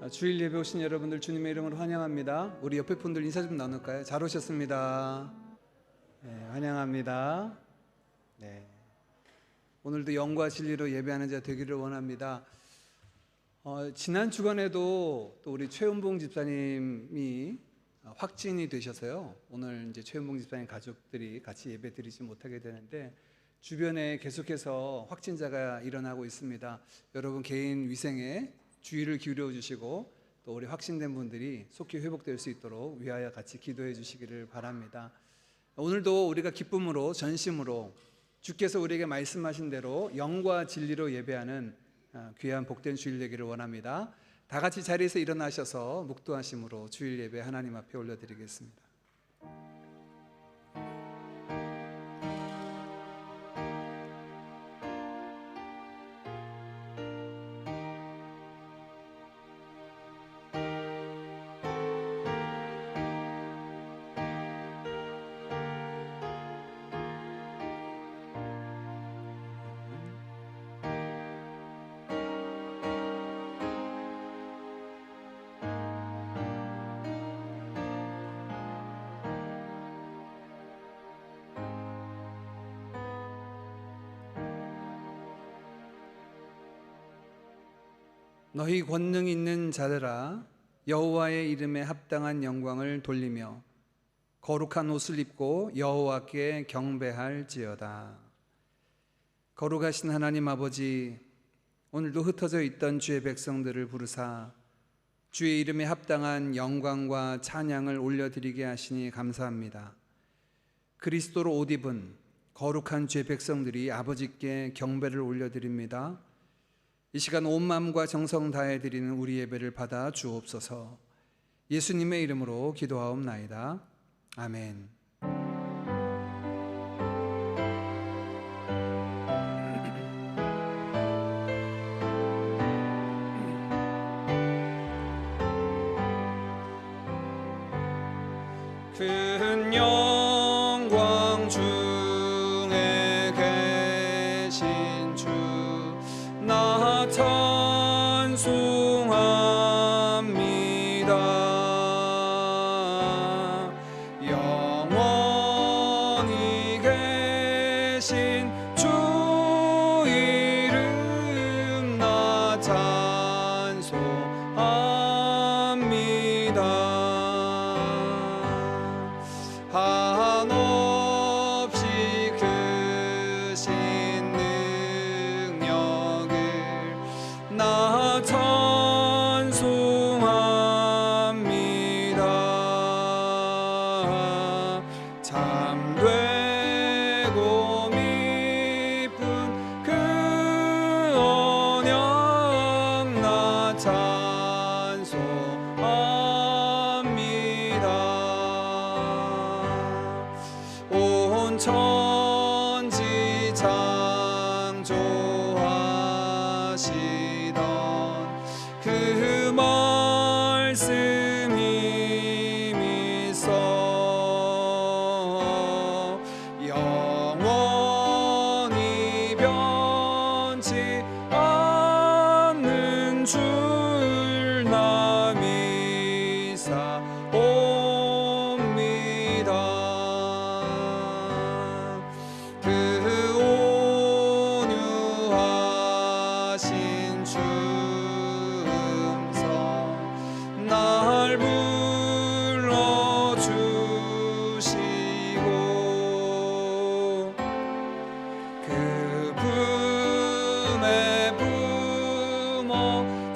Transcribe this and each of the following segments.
주일 예배 오신 여러분들 주님의 이름으로 환영합니다. 우리 옆에 분들 인사 좀 나눌까요? 잘 오셨습니다. 네, 환영합니다. 네, 오늘도 영과 진리로 예배하는 자 되기를 원합니다. 지난 주간에도 또 우리 최은봉 집사님이 확진이 되셔서요. 오늘 이제 최은봉 집사님 가족들이 같이 예배 드리지 못하게 되는데 주변에 계속해서 확진자가 일어나고 있습니다. 여러분 개인 위생에 주의를 기울여 주시고 또 우리 확진된 분들이 속히 회복될 수 있도록 위하여 같이 기도해 주시기를 바랍니다. 오늘도 우리가 기쁨으로 전심으로 주께서 우리에게 말씀하신 대로 영과 진리로 예배하는 귀한 복된 주일 되기를 원합니다. 다 같이 자리에서 일어나셔서 묵도하심으로 주일 예배 하나님 앞에 올려드리겠습니다. 너희 권능 있는 자들아 여호와의 이름에 합당한 영광을 돌리며 거룩한 옷을 입고 여호와께 경배할지어다. 거룩하신 하나님 아버지, 오늘도 흩어져 있던 주의 백성들을 부르사 주의 이름에 합당한 영광과 찬양을 올려드리게 하시니 감사합니다. 그리스도로 옷 입은 거룩한 주의 백성들이 아버지께 경배를 올려드립니다. 이 시간 온 마음과 정성 다해 드리는 우리 예배를 받아 주옵소서. 예수님의 이름으로 기도하옵나이다. 아멘. 큰 영광 중에 계신 주 나 찬송합니다. 영원히 계신 주 이름 나 찬송합니다. 한없이 크신 능력을 나 찬송합니다. 참되고 미쁜 그 언약 나 찬송합니다. 온 천지 창조하시던 그 말씀 힘이 있어 영원히 변치 않는 줄 나 믿사옵니다. 그 온유하신 주 음성 날 불러주시고 그 품에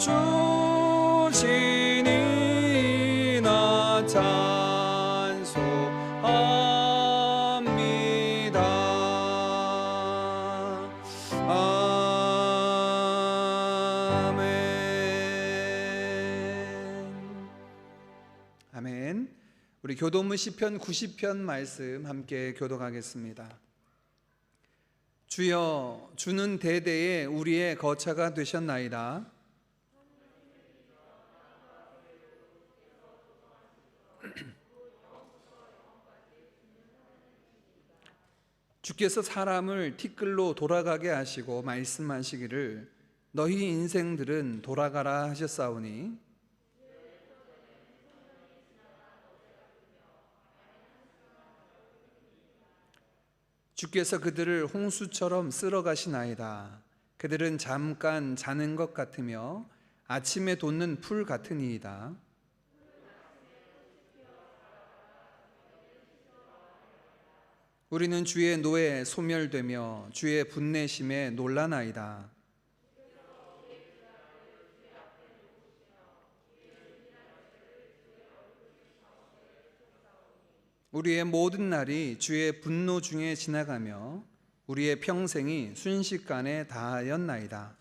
품어주시니 나 찬송합니다. 아멘. 우리 교도문 시편 90편 말씀 함께 교독하겠습니다. 주여, 주는 대대에 우리의 거처가 되셨나이다. 주께서 사람을 티끌로 돌아가게 하시고 말씀하시기를 너희 인생들은 돌아가라 하셨사오니 주께서 그들을 홍수처럼 쓸어 가시나이다. 그들은 잠깐 자는 것 같으며 아침에 돋는 풀 같으니이다. 우리는 주의 노에 소멸되며 주의 분내심에 놀라나이다. 우리의 모든 날이 주의 분노 중에 지나가며 우리의 평생이 순식간에 다하였나이다.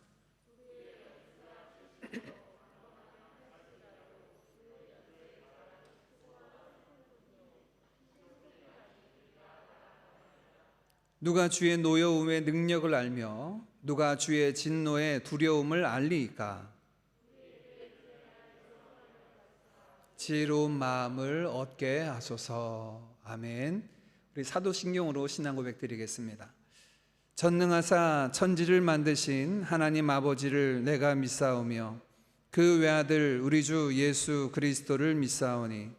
누가 주의 노여움의 능력을 알며 누가 주의 진노의 두려움을 알리이까? 지혜로운 마음을 얻게 하소서. 아멘. 우리 사도신경으로 신앙 고백 드리겠습니다. 전능하사 천지를 만드신 하나님 아버지를 내가 믿사오며 그 외아들 우리 주 예수 그리스도를 믿사오니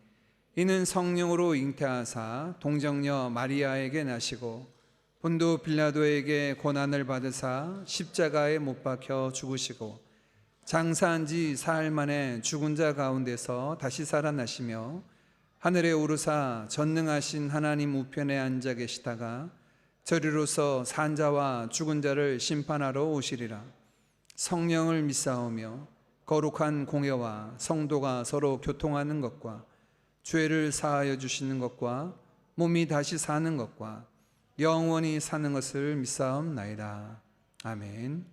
이는 성령으로 잉태하사 동정녀 마리아에게 나시고 본도 빌라도에게 고난을 받으사 십자가에 못 박혀 죽으시고 장사한 지 사흘 만에 죽은 자 가운데서 다시 살아나시며 하늘에 오르사 전능하신 하나님 우편에 앉아 계시다가 저리로서 산 자와 죽은 자를 심판하러 오시리라. 성령을 믿사오며 거룩한 공회와 성도가 서로 교통하는 것과 죄를 사하여 주시는 것과 몸이 다시 사는 것과 영원히 사는 것을 믿사옵나이다. 아멘.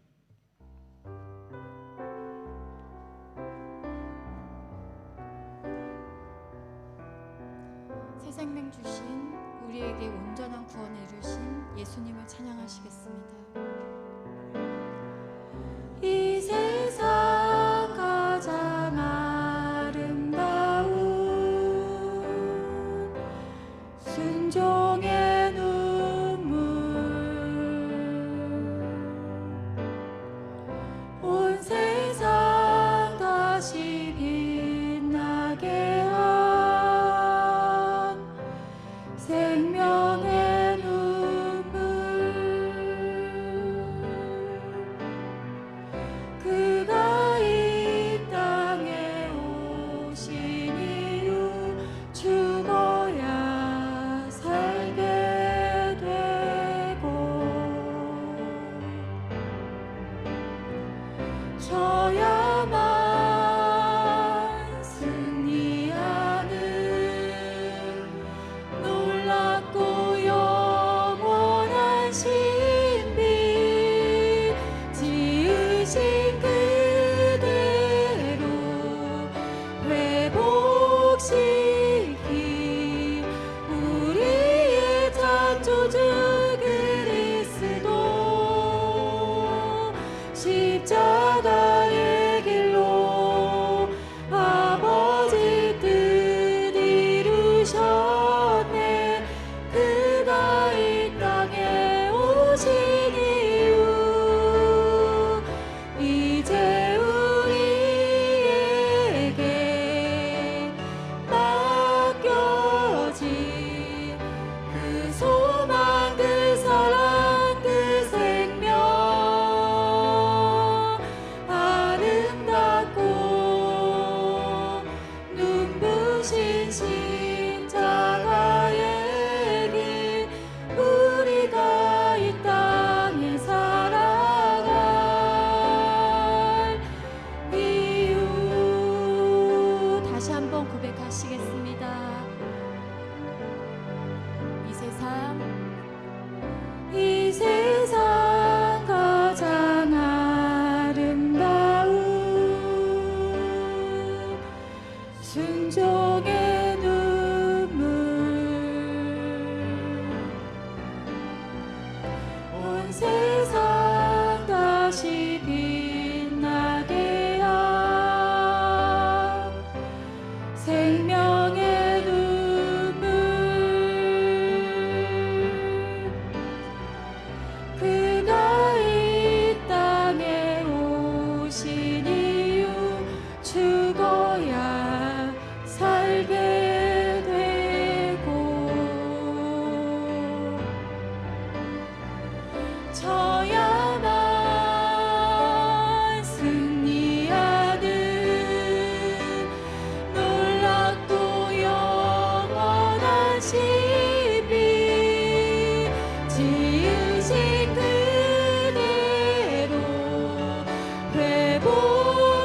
새 생명 주신 우리에게 온전한 구원을 이루신 예수님을 찬양하시겠습니다. 이 세상 가장 아름다운 순종의 눈물 온 세상 다시 빛나게 한 생명의 눈물 그가 이 땅에 오신 이유 죽어야 살게 되고 져야만 승리하는 놀랍고 영원한 신비 지으신 그대로 회복시키 우리의 창조주 그리스도 십자가의 길로 아버지 뜻 이루셨네. 그가 이 땅에 오신 이유 이제 우리에게 맡겨진 그 소망 그 사랑 그 생명 아름답고 눈부신 십자가의 길 우리가 이 땅에 살아갈 이유 다시 한번 고백하시겠습니다. 이 세상 가장 아름다운 순종의 눈물 온 세상 다시 빛나게 한 생명의 눈물 그가 이 땅에 오신 이유 죽어야 살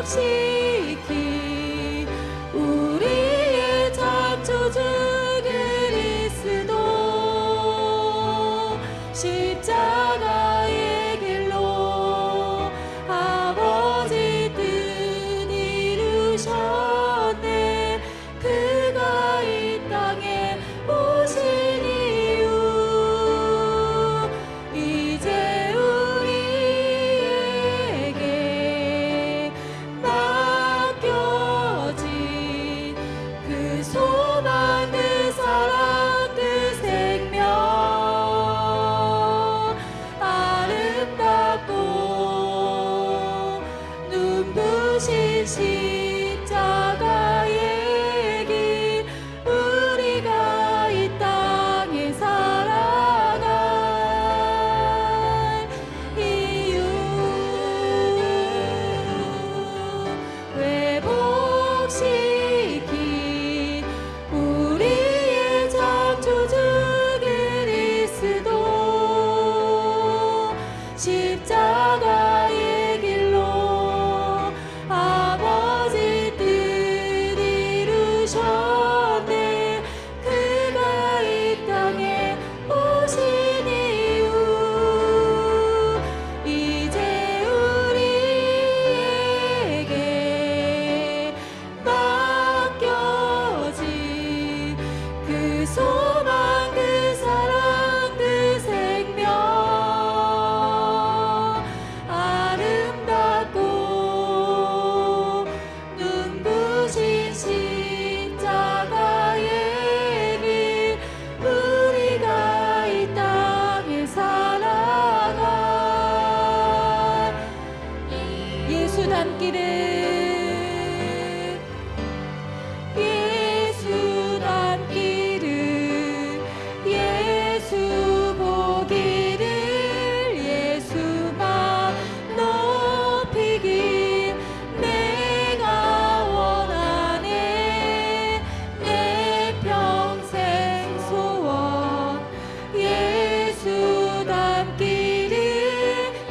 회복시킨 우리의 창조주 그리스도 십자가의 길로 아버지 뜻 이루셨네. 그가 이 땅에 오신 이유 이제 우리에게 맡겨진 그 소망 그 사랑 그 생명 아름답고 눈부신 십자가의 길 우리가 이 땅에 살아갈 이유 회복시킨 우리의 창조주 그리스도 십자가의 길로 아버지 뜻 이루셨네. 그가 이 땅에 오신 이유 이제 우리에게 맡겨진 그 소망 그 사랑 그 생명 아름답고 눈부신 십자가의 길 우리가 이 땅에 살아갈 예수 닮기를 예수 닮기를 예수 보기를 예수만 높이길 내가 원하네. 내 평생 소원 예수 닮기를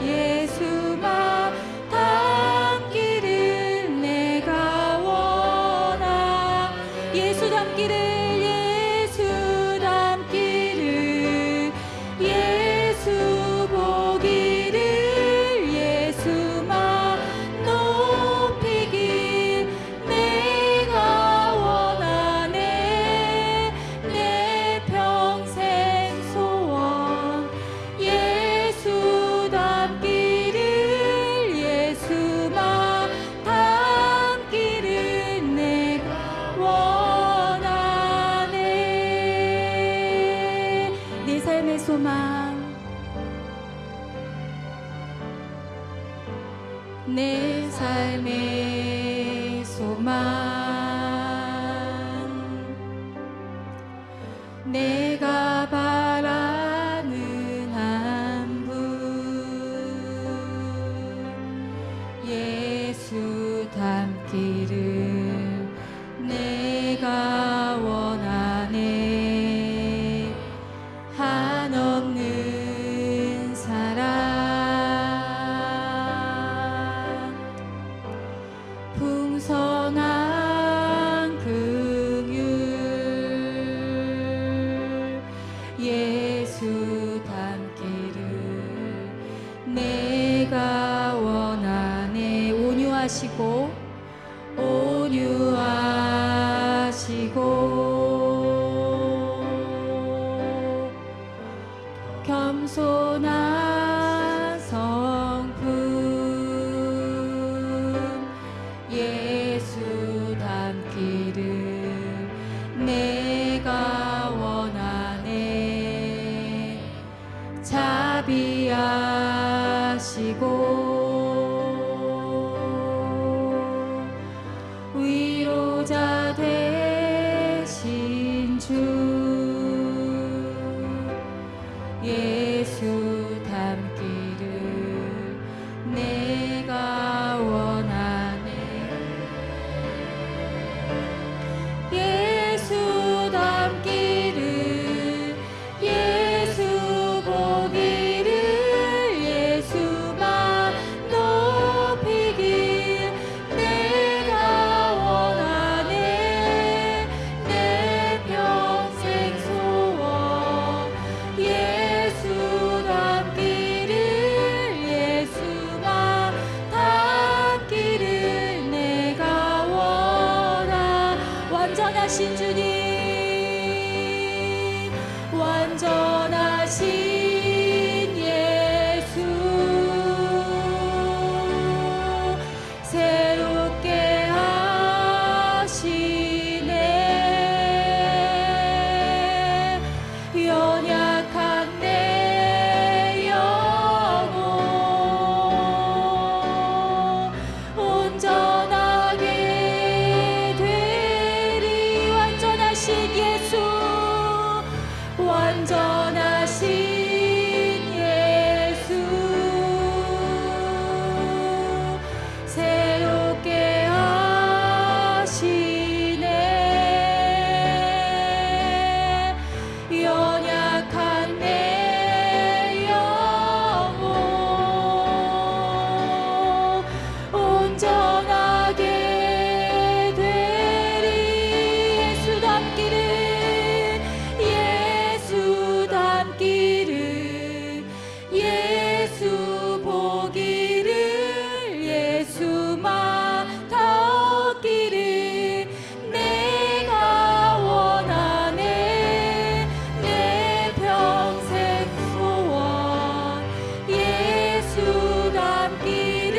예수만 닮기를 내가 원하 예수 닮기를 예수 닮기를 예수 보기를 예수만 높이길 내가 원하네. 내 평생 소원 예수 닮기를 예수만 닮기를 내가 원하네. 내 삶의 소망 내 삶의 소망 내가 바라는 한 분 예수 닮기를 내가 원하네. 한없는 사랑 풍성한 긍휼 예수 닮기를 내가 원하네. 온유하시고 겸손한 성품 예수 닮기를 내가 원하네. 자비하시고 완전하신 주님, 완전하신 예수, 새롭게 하시네. 연약한 내 영혼 온전하게 되리. 완전하신 예수, 완전하신 예수, 새롭게 하시네. 연약한 내 영혼 온전하게 되리. 예수 닮기를, 예수 닮기를, 예수 보기를, 예수만 닮기를 내가 원하네. 내 평생 소원, 예수 닮기를,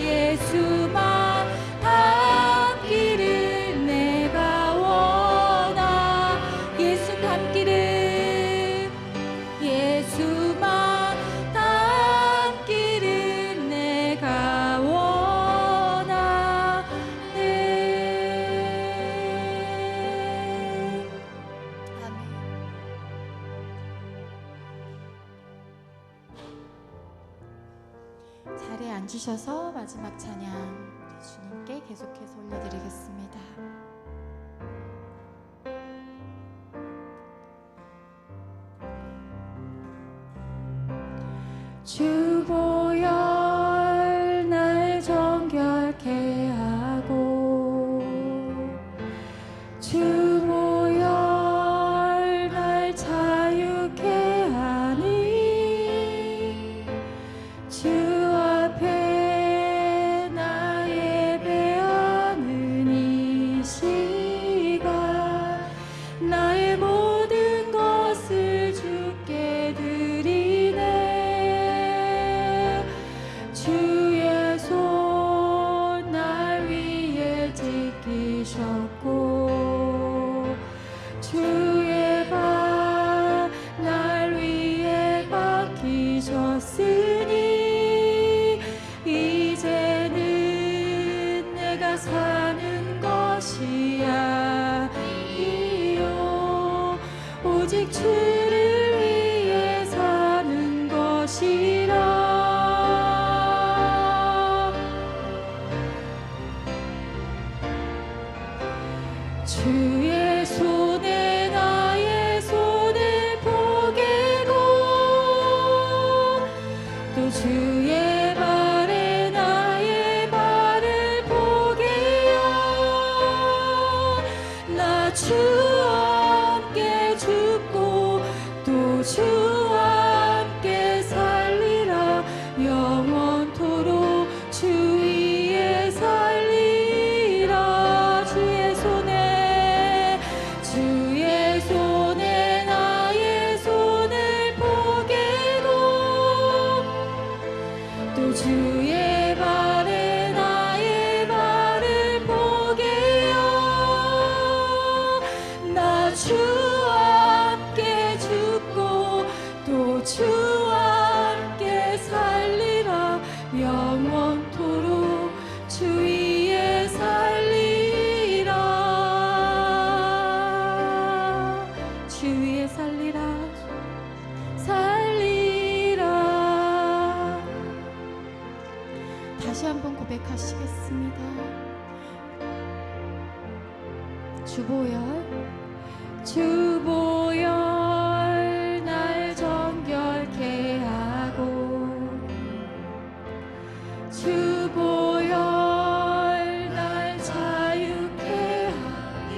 예수만 닮기를 내가 원하. 예수 닮기를, 예수만 닮기를 내가 원하네. 아멘. 자리에 앉으셔서 마지막 찬양 우리 주님께 계속해서 올려드리겠습니다. 주보혈 날 정결케 하고, 주보혈 날 자유케 하니, 주 앞에 나 예배하는 이 시간 나의 모든 것을 주께 드리네. 주의 손 날 위에 지키셨고, 주의 발 날 위에 박히셨으니, 이제는 내가 사는 것이 아니요 오직 주를 위해 사는 것이라. 주의 손에 나의 손을 포개고, 또 주의 발에 나의 발을 포개어 나 주와 함께 죽고 또 주와 함께 살리라. 영원토록 주 위에 살리라. 주의 손에 나의 손을 포개고, 또 주의 발에 나의 발을 포개어 나 주와 함께 죽고 또 주와 함께 살리라. 영원토록 주 위에 살리라. 주 위에 살리라. 살리라. 다시 한번 고백하시겠습니다. 주보혈 날 정결케 하고, 주보혈 날 자유케 하니,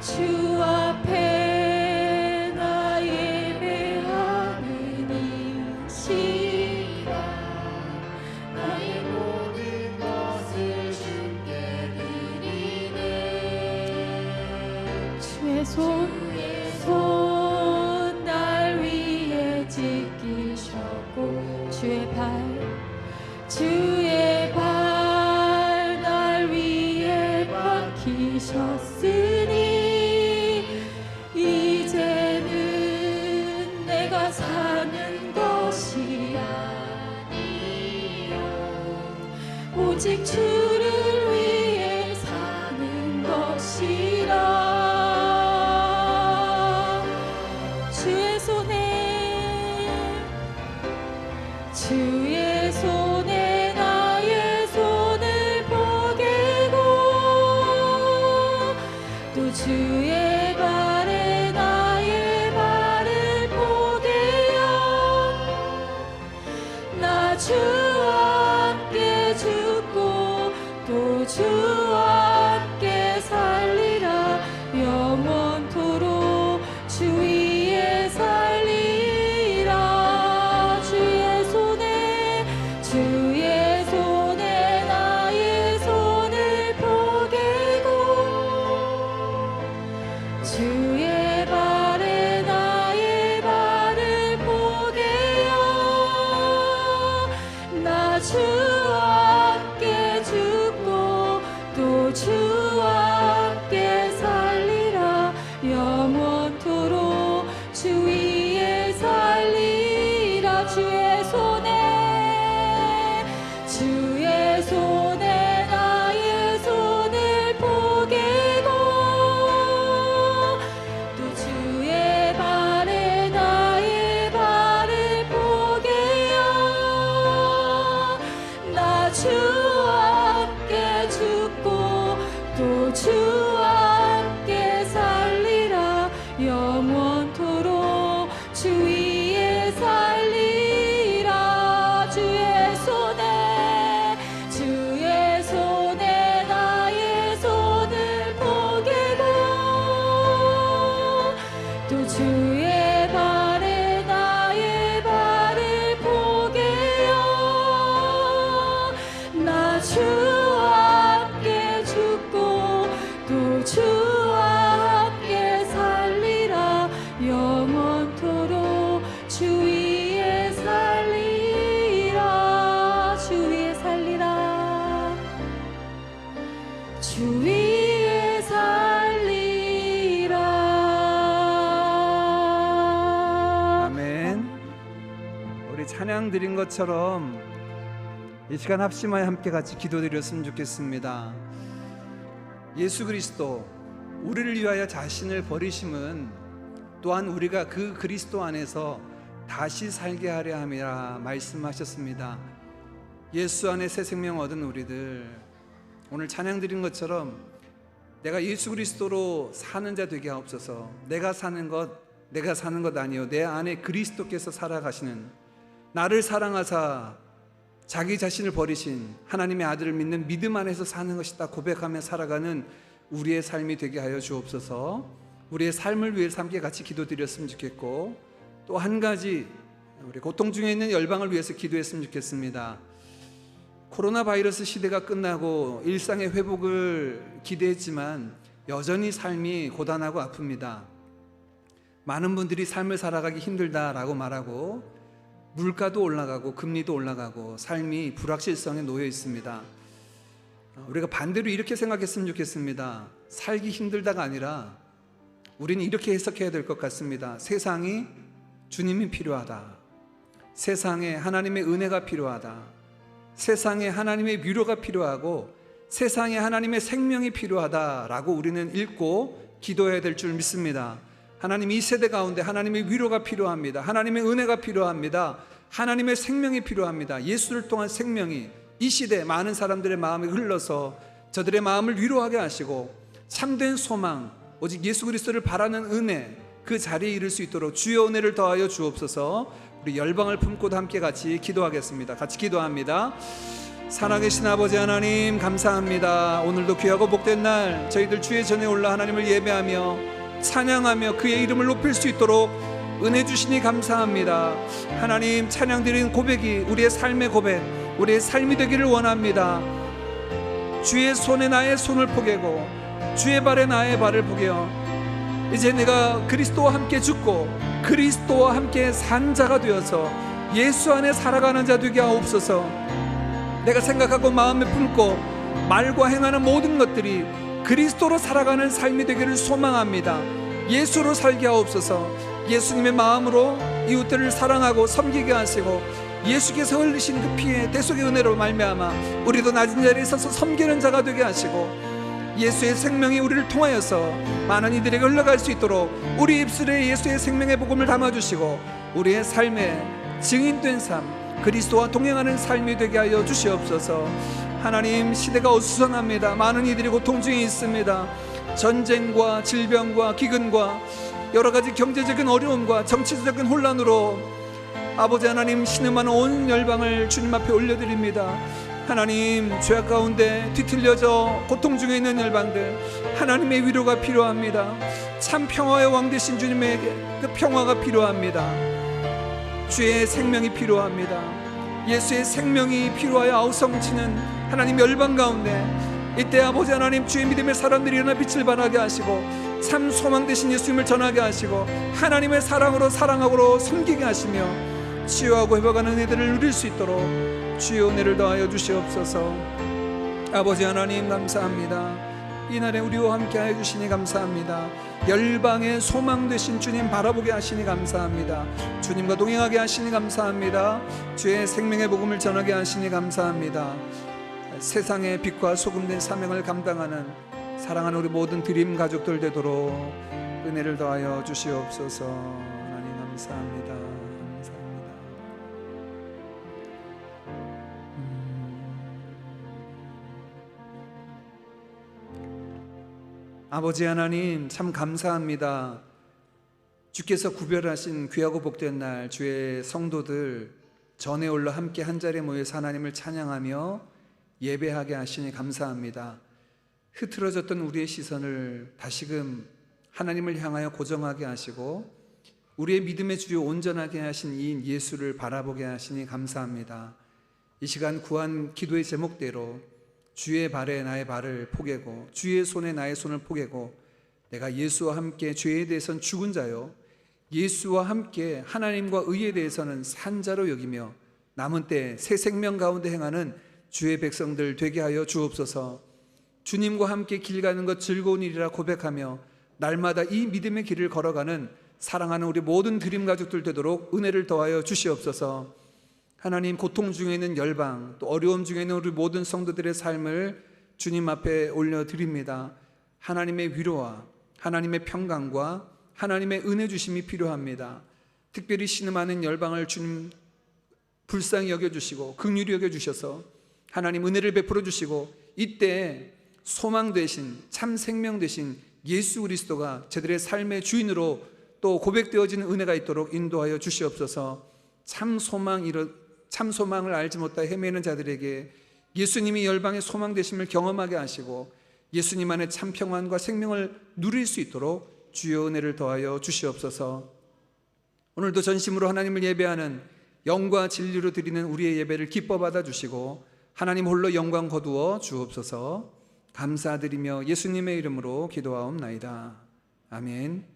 주 앞에 나 예배하는 이 시간 나의 모든 것을 주께 드리 손 날 위에 지키셨고 주의 발 날 위에 박히셨으니 이제는 내가 사는 것이 아니요 오직 주를 위해 사는 것이라. 주의 손에 나의 손을 포개고 또 주의 발에 나의 발을 포개어 나 주와 함께 죽고 또 주와 함께 살리라. 영원토록 주 위에 살리라. 주의 손에 나의 손을 포개고 주의 발에 나의 발을 포개어 나 주와 함께 죽고 또 주와 함께 살리라. 영원토록 주 위에 살리라. 주의 손에 나의 손을 포개고 또 주의 발에 나의 발을 포개어 나 주와 함께 죽고 또 주와 함께 살리라. 영원토록 주 위에 살리라. 주의 손에 나의 손을 포개고 또 주의 발에 나의 발을 포개어 나 주와 함께 죽고 또 주와 함께 살리라. 영원토록 주 위에 살리라. 주 위에 살리라. 주 위에 살리라. 아멘. 우리 찬양 드린 것처럼 이 시간 합심하여 함께 같이 기도드렸으면 좋겠습니다. 예수 그리스도 우리를 위하여 자신을 버리심은 또한 우리가 그 그리스도 안에서 다시 살게 하려 함이라 말씀하셨습니다. 예수 안에 새 생명 얻은 우리들, 오늘 찬양 드린 것처럼 내가 예수 그리스도로 사는 자 되게 하옵소서. 내가 사는 것 아니요 내 안에 그리스도께서 살아가시는, 나를 사랑하사 자기 자신을 버리신 하나님의 아들을 믿는 믿음 안에서 사는 것이다 고백하며 살아가는 우리의 삶이 되게 하여 주옵소서. 우리의 삶을 위해서 함께 같이 기도드렸으면 좋겠고, 또 한 가지 우리 고통 중에 있는 열방을 위해서 기도했으면 좋겠습니다. 코로나 바이러스 시대가 끝나고 일상의 회복을 기대했지만 여전히 삶이 고단하고 아픕니다. 많은 분들이 삶을 살아가기 힘들다라고 말하고, 물가도 올라가고 금리도 올라가고 삶이 불확실성에 놓여 있습니다. 우리가 반대로 이렇게 생각했으면 좋겠습니다. 살기 힘들다가 아니라 우리는 이렇게 해석해야 될 것 같습니다. 세상이 주님이 필요하다. 세상에 하나님의 은혜가 필요하다. 세상에 하나님의 위로가 필요하고 세상에 하나님의 생명이 필요하다라고 우리는 읽고 기도해야 될 줄 믿습니다. 하나님, 이 세대 가운데 하나님의 위로가 필요합니다. 하나님의 은혜가 필요합니다. 하나님의 생명이 필요합니다. 예수를 통한 생명이 이 시대 많은 사람들의 마음에 흘러서 저들의 마음을 위로하게 하시고 참된 소망, 오직 예수 그리스도를 바라는 은혜, 그 자리에 이를 수 있도록 주의 은혜를 더하여 주옵소서. 우리 열방을 품고도 함께 같이 기도하겠습니다. 같이 기도합니다. 살아계신 아버지 하나님, 감사합니다. 오늘도 귀하고 복된 날 저희들 주의 전에 올라 하나님을 예배하며 찬양하며 그의 이름을 높일 수 있도록 은혜 주시니 감사합니다. 하나님, 찬양드린 고백이 우리의 삶의 고백, 우리의 삶이 되기를 원합니다. 주의 손에 나의 손을 포개고 주의 발에 나의 발을 포개어 이제 내가 그리스도와 함께 죽고 그리스도와 함께 산 자가 되어서 예수 안에 살아가는 자 되게 하옵소서. 내가 생각하고 마음에 품고 말과 행하는 모든 것들이 그리스도로 살아가는 삶이 되기를 소망합니다. 예수로 살게 하옵소서. 예수님의 마음으로 이웃들을 사랑하고 섬기게 하시고 예수께서 흘리신 그 피의 대속의 은혜로 말미암아 우리도 낮은 자리에 서서 섬기는 자가 되게 하시고 예수의 생명이 우리를 통하여서 많은 이들에게 흘러갈 수 있도록 우리 입술에 예수의 생명의 복음을 담아주시고 우리의 삶에 증인된 삶, 그리스도와 동행하는 삶이 되게 하여 주시옵소서. 하나님, 시대가 어수선합니다. 많은 이들이 고통 중에 있습니다. 전쟁과 질병과 기근과 여러 가지 경제적인 어려움과 정치적인 혼란으로 아버지 하나님, 신음하는 온 열방을 주님 앞에 올려드립니다. 하나님, 죄악 가운데 뒤틀려져 고통 중에 있는 열방들, 하나님의 위로가 필요합니다. 참 평화의 왕 되신 주님에게 그 평화가 필요합니다. 주의 생명이 필요합니다. 예수의 생명이 필요하여 아우성치는 하나님 열방 가운데 이때 아버지 하나님, 주의 믿음의 사람들이 일어나 빛을 발하게 하시고 참 소망 되신 예수님을 전하게 하시고 하나님의 사랑으로 사랑하고 섬기게 하시며 치유하고 회복하는 은혜들을 누릴 수 있도록 주의 은혜를 더하여 주시옵소서. 아버지 하나님, 감사합니다. 이날에 우리와 함께 하여 주시니 감사합니다. 열방의 소망 되신 주님 바라보게 하시니 감사합니다. 주님과 동행하게 하시니 감사합니다. 주의 생명의 복음을 전하게 하시니 감사합니다. 세상의 빛과 소금 된 사명을 감당하는 사랑하는 우리 모든 드림 가족들 되도록 은혜를 더하여 주시옵소서. 하나님 감사합니다. 감사합니다. 아버지 하나님, 참 감사합니다. 주께서 구별하신 귀하고 복된 날 주의 성도들 전에 올라 함께 한자리에 모여서 하나님을 찬양하며 예배하게 하시니 감사합니다. 흐트러졌던 우리의 시선을 다시금 하나님을 향하여 고정하게 하시고 우리의 믿음의 주요 온전하게 하신 이 예수를 바라보게 하시니 감사합니다. 이 시간 구한 기도의 제목대로 주의 발에 나의 발을 포개고 주의 손에 나의 손을 포개고 내가 예수와 함께 죄에 대해서는 죽은 자요 예수와 함께 하나님과 의에 대해서는 산 자로 여기며 남은 때 새 생명 가운데 행하는 주의 백성들 되게 하여 주옵소서. 주님과 함께 길 가는 것 즐거운 일이라 고백하며 날마다 이 믿음의 길을 걸어가는 사랑하는 우리 모든 드림 가족들 되도록 은혜를 더하여 주시옵소서. 하나님, 고통 중에 있는 열방 또 어려움 중에 있는 우리 모든 성도들의 삶을 주님 앞에 올려드립니다. 하나님의 위로와 하나님의 평강과 하나님의 은혜 주심이 필요합니다. 특별히 신음하는 열방을 주님 불쌍히 여겨주시고 긍휼히 여겨주셔서 하나님 은혜를 베풀어 주시고 이때 소망 되신 참 생명 되신 예수 그리스도가 저들의 삶의 주인으로 또 고백되어지는 은혜가 있도록 인도하여 주시옵소서. 참 소망을 알지 못하 헤매는 자들에게 예수님이 열방의 소망 되심을 경험하게 하시고 예수님 안에 참 평안과 생명을 누릴 수 있도록 주여 은혜를 더하여 주시옵소서. 오늘도 전심으로 하나님을 예배하는 영과 진리로 드리는 우리의 예배를 기뻐 받아 주시고 하나님 홀로 영광 거두어 주옵소서. 감사드리며 예수님의 이름으로 기도하옵나이다. 아멘.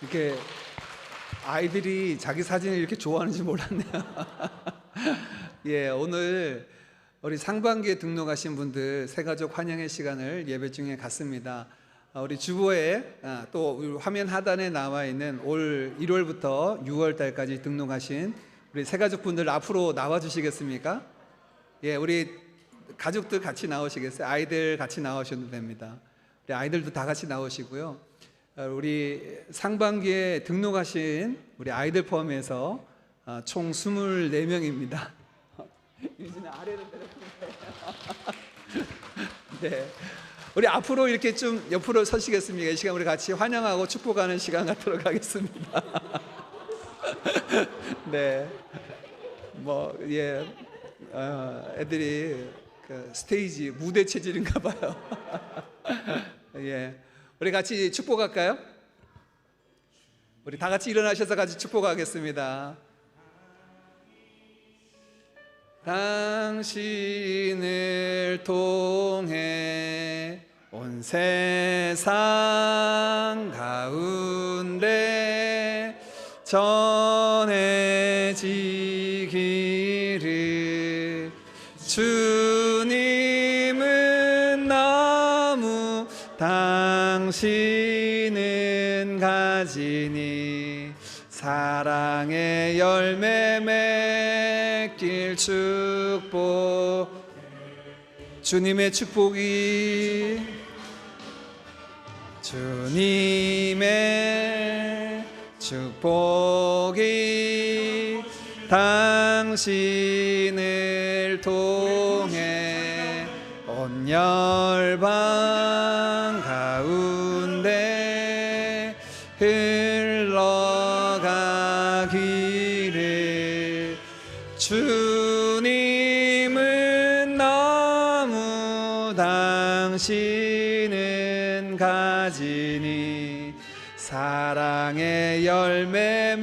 이렇게 아이들이 자기 사진을 이렇게 좋아하는지 몰랐네요. 예, 오늘 우리 상반기에 등록하신 분들 새가족 환영의 시간을 예배 중에 갖습니다. 우리 주보에 또 우리 화면 하단에 나와 있는 올 1월부터 6월 달까지 등록하신 우리 새가족 분들 앞으로 나와 주시겠습니까? 예, 우리 가족들 같이 나오시겠어요? 아이들 같이 나오셔도 됩니다. 우리 아이들도 다 같이 나오시고요. 우리 상반기에 등록하신 우리 아이들 포함해서 총 24명입니다. 유진아 아래로 내려오세요. 네, 우리 앞으로 이렇게 좀 옆으로 서시겠습니까? 이 시간 우리 같이 환영하고 축복하는 시간 갖도록 하겠습니다. 네, 애들이 그 스테이지 무대 체질인가 봐요. 예, 우리 같이 축복할까요? 우리 다 같이 일어나셔서 같이 축복하겠습니다. 당신을 통해 온 세상 가운데 전해지기를 주님은 나무 당신은 가지니 사랑의 열매 맺길 축복. 주님의 축복이 주님의 축복이 당신을 통해 온 열방 가운데 흘러가기를. 주님은 나무 당신은 가지니 사랑의 열매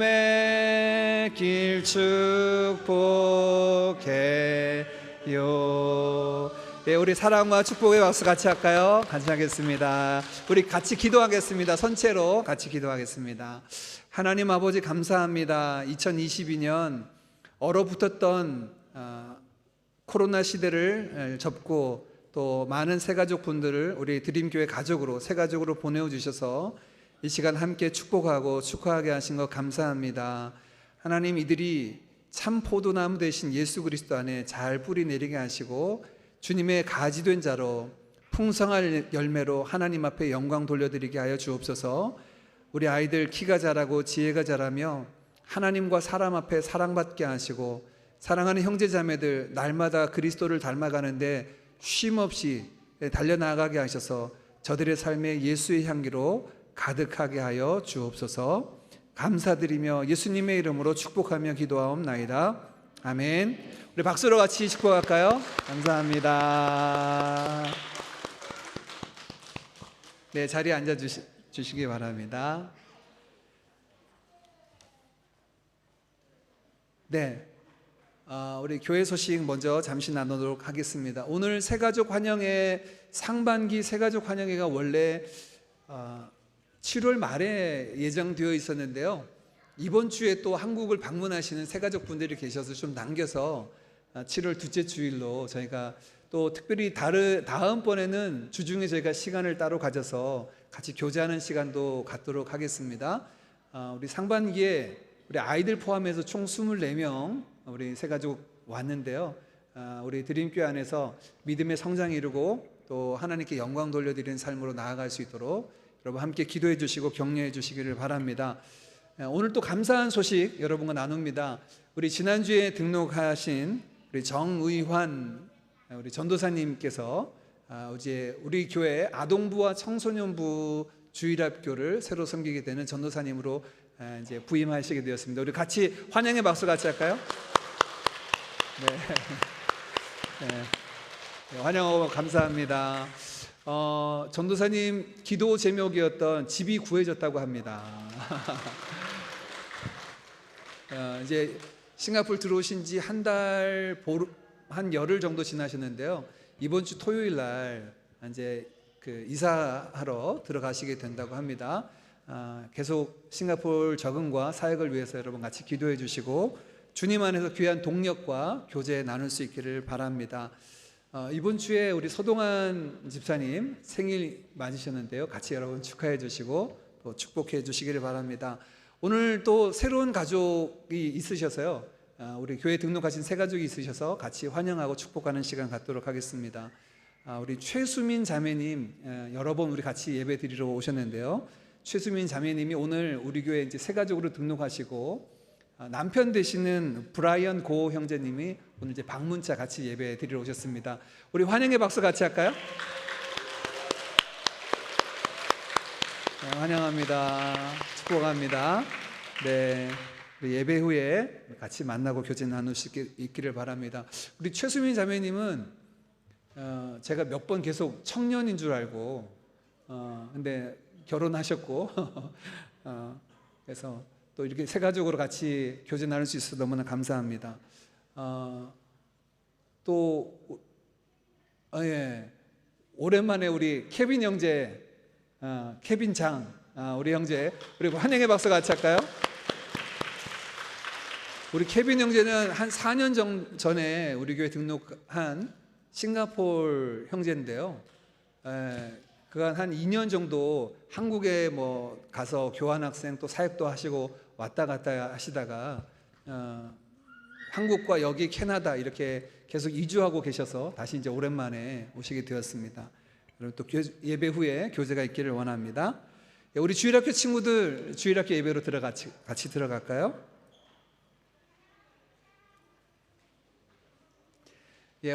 맺길 축복해요. 네, 우리 사랑과 축복의 박수 같이 할까요? 같이 하겠습니다. 우리 같이 기도하겠습니다. 선체로 같이 기도하겠습니다. 하나님 아버지 감사합니다. 2022년 얼어붙었던 코로나 시대를 접고 또 많은 새가족 분들을 우리 드림교회 가족으로 새가족으로 보내어 주셔서 이 시간 함께 축복하고 축하하게 하신 것 감사합니다. 하나님, 이들이 참 포도나무 대신 예수 그리스도 안에 잘 뿌리 내리게 하시고 주님의 가지된 자로 풍성한 열매로 하나님 앞에 영광 돌려드리게 하여 주옵소서. 우리 아이들 키가 자라고 지혜가 자라며 하나님과 사람 앞에 사랑받게 하시고 사랑하는 형제자매들 날마다 그리스도를 닮아가는데 쉼없이 달려나가게 하셔서 저들의 삶에 예수의 향기로 가득하게 하여 주옵소서. 감사드리며 예수님의 이름으로 축복하며 기도하옵나이다. 아멘. 우리 박수로 같이 축복할까요? 감사합니다. 네, 자리에 앉아 주시기 바랍니다. 네, 우리 교회 소식 먼저 잠시 나누도록 하겠습니다. 오늘 새가족 환영회 상반기 새가족 환영회가 원래 7월 말에 예정되어 있었는데요. 이번 주에 또 한국을 방문하시는 새가족 분들이 계셔서 좀 남겨서 7월 둘째 주일로 저희가 또 특별히 다음번에는 주중에 저희가 시간을 따로 가져서 같이 교제하는 시간도 갖도록 하겠습니다. 우리 상반기에 우리 아이들 포함해서 총 24명 우리 새가족 왔는데요. 우리 드림교회 안에서 믿음의 성장을 이루고 또 하나님께 영광 돌려드리는 삶으로 나아갈 수 있도록 여러분 함께 기도해 주시고 격려해 주시기를 바랍니다. 오늘 또 감사한 소식 여러분과 나눕니다. 우리 지난주에 등록하신 우리 정의환 우리 전도사님께서 이제 우리 교회 아동부와 청소년부 주일학교를 새로 섬기게 되는 전도사님으로 이제 부임하시게 되었습니다. 우리 같이 환영의 박수 같이 할까요? 네, 환영하고 감사합니다. 전도사님 기도 제목이었던 집이 구해졌다고 합니다. 이제 싱가포르 들어오신 지 한 열흘 정도 지나셨는데요. 이번 주 토요일 날 이제 그 이사하러 들어가시게 된다고 합니다. 계속 싱가포르 적응과 사역을 위해서 여러분 같이 기도해 주시고 주님 안에서 귀한 동력과 교제 나눌 수 있기를 바랍니다. 이번 주에 우리 서동환 집사님 생일 맞으셨는데요. 같이 여러분 축하해 주시고 또 축복해 주시기를 바랍니다. 오늘 또 새로운 가족이 있으셔서요. 우리 교회 등록하신 새 가족이 있으셔서 같이 환영하고 축복하는 시간 갖도록 하겠습니다. 우리 최수민 자매님 여러 번 우리 같이 예배 드리러 오셨는데요. 최수민 자매님이 오늘 우리 교회 이제 새 가족으로 등록하시고 남편 되시는 브라이언 고 형제님이 오늘 이제 방문차 같이 예배 드리러 오셨습니다. 우리 환영의 박수 같이 할까요? 네, 환영합니다. 축복합니다. 네, 우리 예배 후에 같이 만나고 교제 나눌 수 있기를 바랍니다. 우리 최수민 자매님은 제가 몇 번 계속 청년인 줄 알고 근데 결혼하셨고 그래서 또 이렇게 새 가족으로 같이 교제 나눌 수 있어서 너무나 감사합니다. 오랜만에 우리 케빈 형제, 케빈 장, 우리 형제, 그리고 환영의 박수 같이 할까요? 우리 케빈 형제는 한 4년 전에 우리 교회 등록한 싱가포르 형제인데요. 그간 한 2년 정도 한국에 뭐 가서 교환학생 또 사역도 하시고 왔다 갔다 하시다가 한국과 여기 캐나다 이렇게 계속 이주하고 계셔서 다시 이제 오랜만에 오시게 되었습니다. 여러분 또 예배 후에 교제가 있기를 원합니다. 우리 주일학교 친구들 주일학교 예배로 같이 들어갈까요?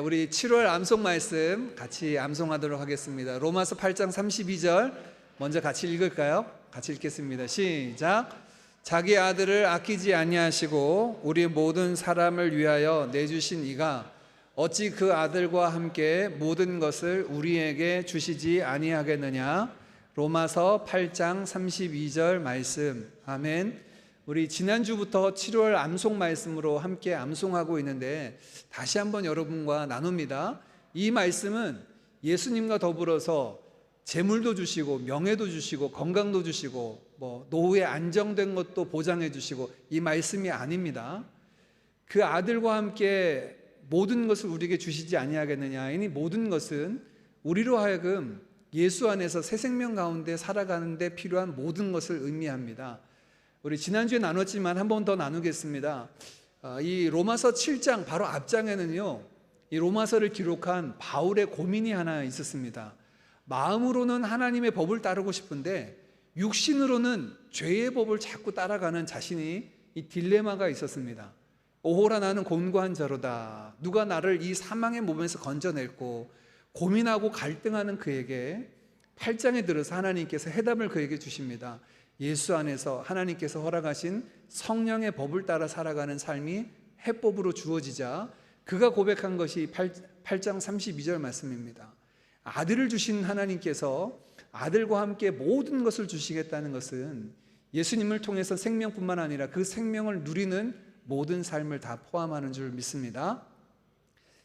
우리 7월 암송 말씀 같이 암송하도록 하겠습니다. 로마서 8장 32절 먼저 같이 읽을까요? 같이 읽겠습니다. 시작. 자기 아들을 아끼지 아니하시고 우리 모든 사람을 위하여 내주신 이가 어찌 그 아들과 함께 모든 것을 우리에게 주시지 아니하겠느냐. 로마서 8장 32절 말씀. 아멘. 우리 지난주부터 7월 암송 말씀으로 함께 암송하고 있는데 다시 한번 여러분과 나눕니다. 이 말씀은 예수님과 더불어서 재물도 주시고 명예도 주시고 건강도 주시고 뭐 노후에 안정된 것도 보장해 주시고 이 말씀이 아닙니다. 그 아들과 함께 모든 것을 우리에게 주시지 아니하겠느냐. 이 모든 것은 우리로 하여금 예수 안에서 새 생명 가운데 살아가는 데 필요한 모든 것을 의미합니다. 우리 지난주에 나눴지만 한 번 더 나누겠습니다. 이 로마서 7장 바로 앞장에는요, 이 로마서를 기록한 바울의 고민이 하나 있었습니다. 마음으로는 하나님의 법을 따르고 싶은데 육신으로는 죄의 법을 자꾸 따라가는 자신이 이 딜레마가 있었습니다. 오호라 나는 곤고한 자로다. 누가 나를 이 사망의 몸에서 건져낼고 고민하고 갈등하는 그에게 8장에 들어서 하나님께서 해답을 그에게 주십니다. 예수 안에서 하나님께서 허락하신 성령의 법을 따라 살아가는 삶이 해법으로 주어지자 그가 고백한 것이 8장 32절 말씀입니다. 아들을 주신 하나님께서 아들과 함께 모든 것을 주시겠다는 것은 예수님을 통해서 생명뿐만 아니라 그 생명을 누리는 모든 삶을 다 포함하는 줄 믿습니다.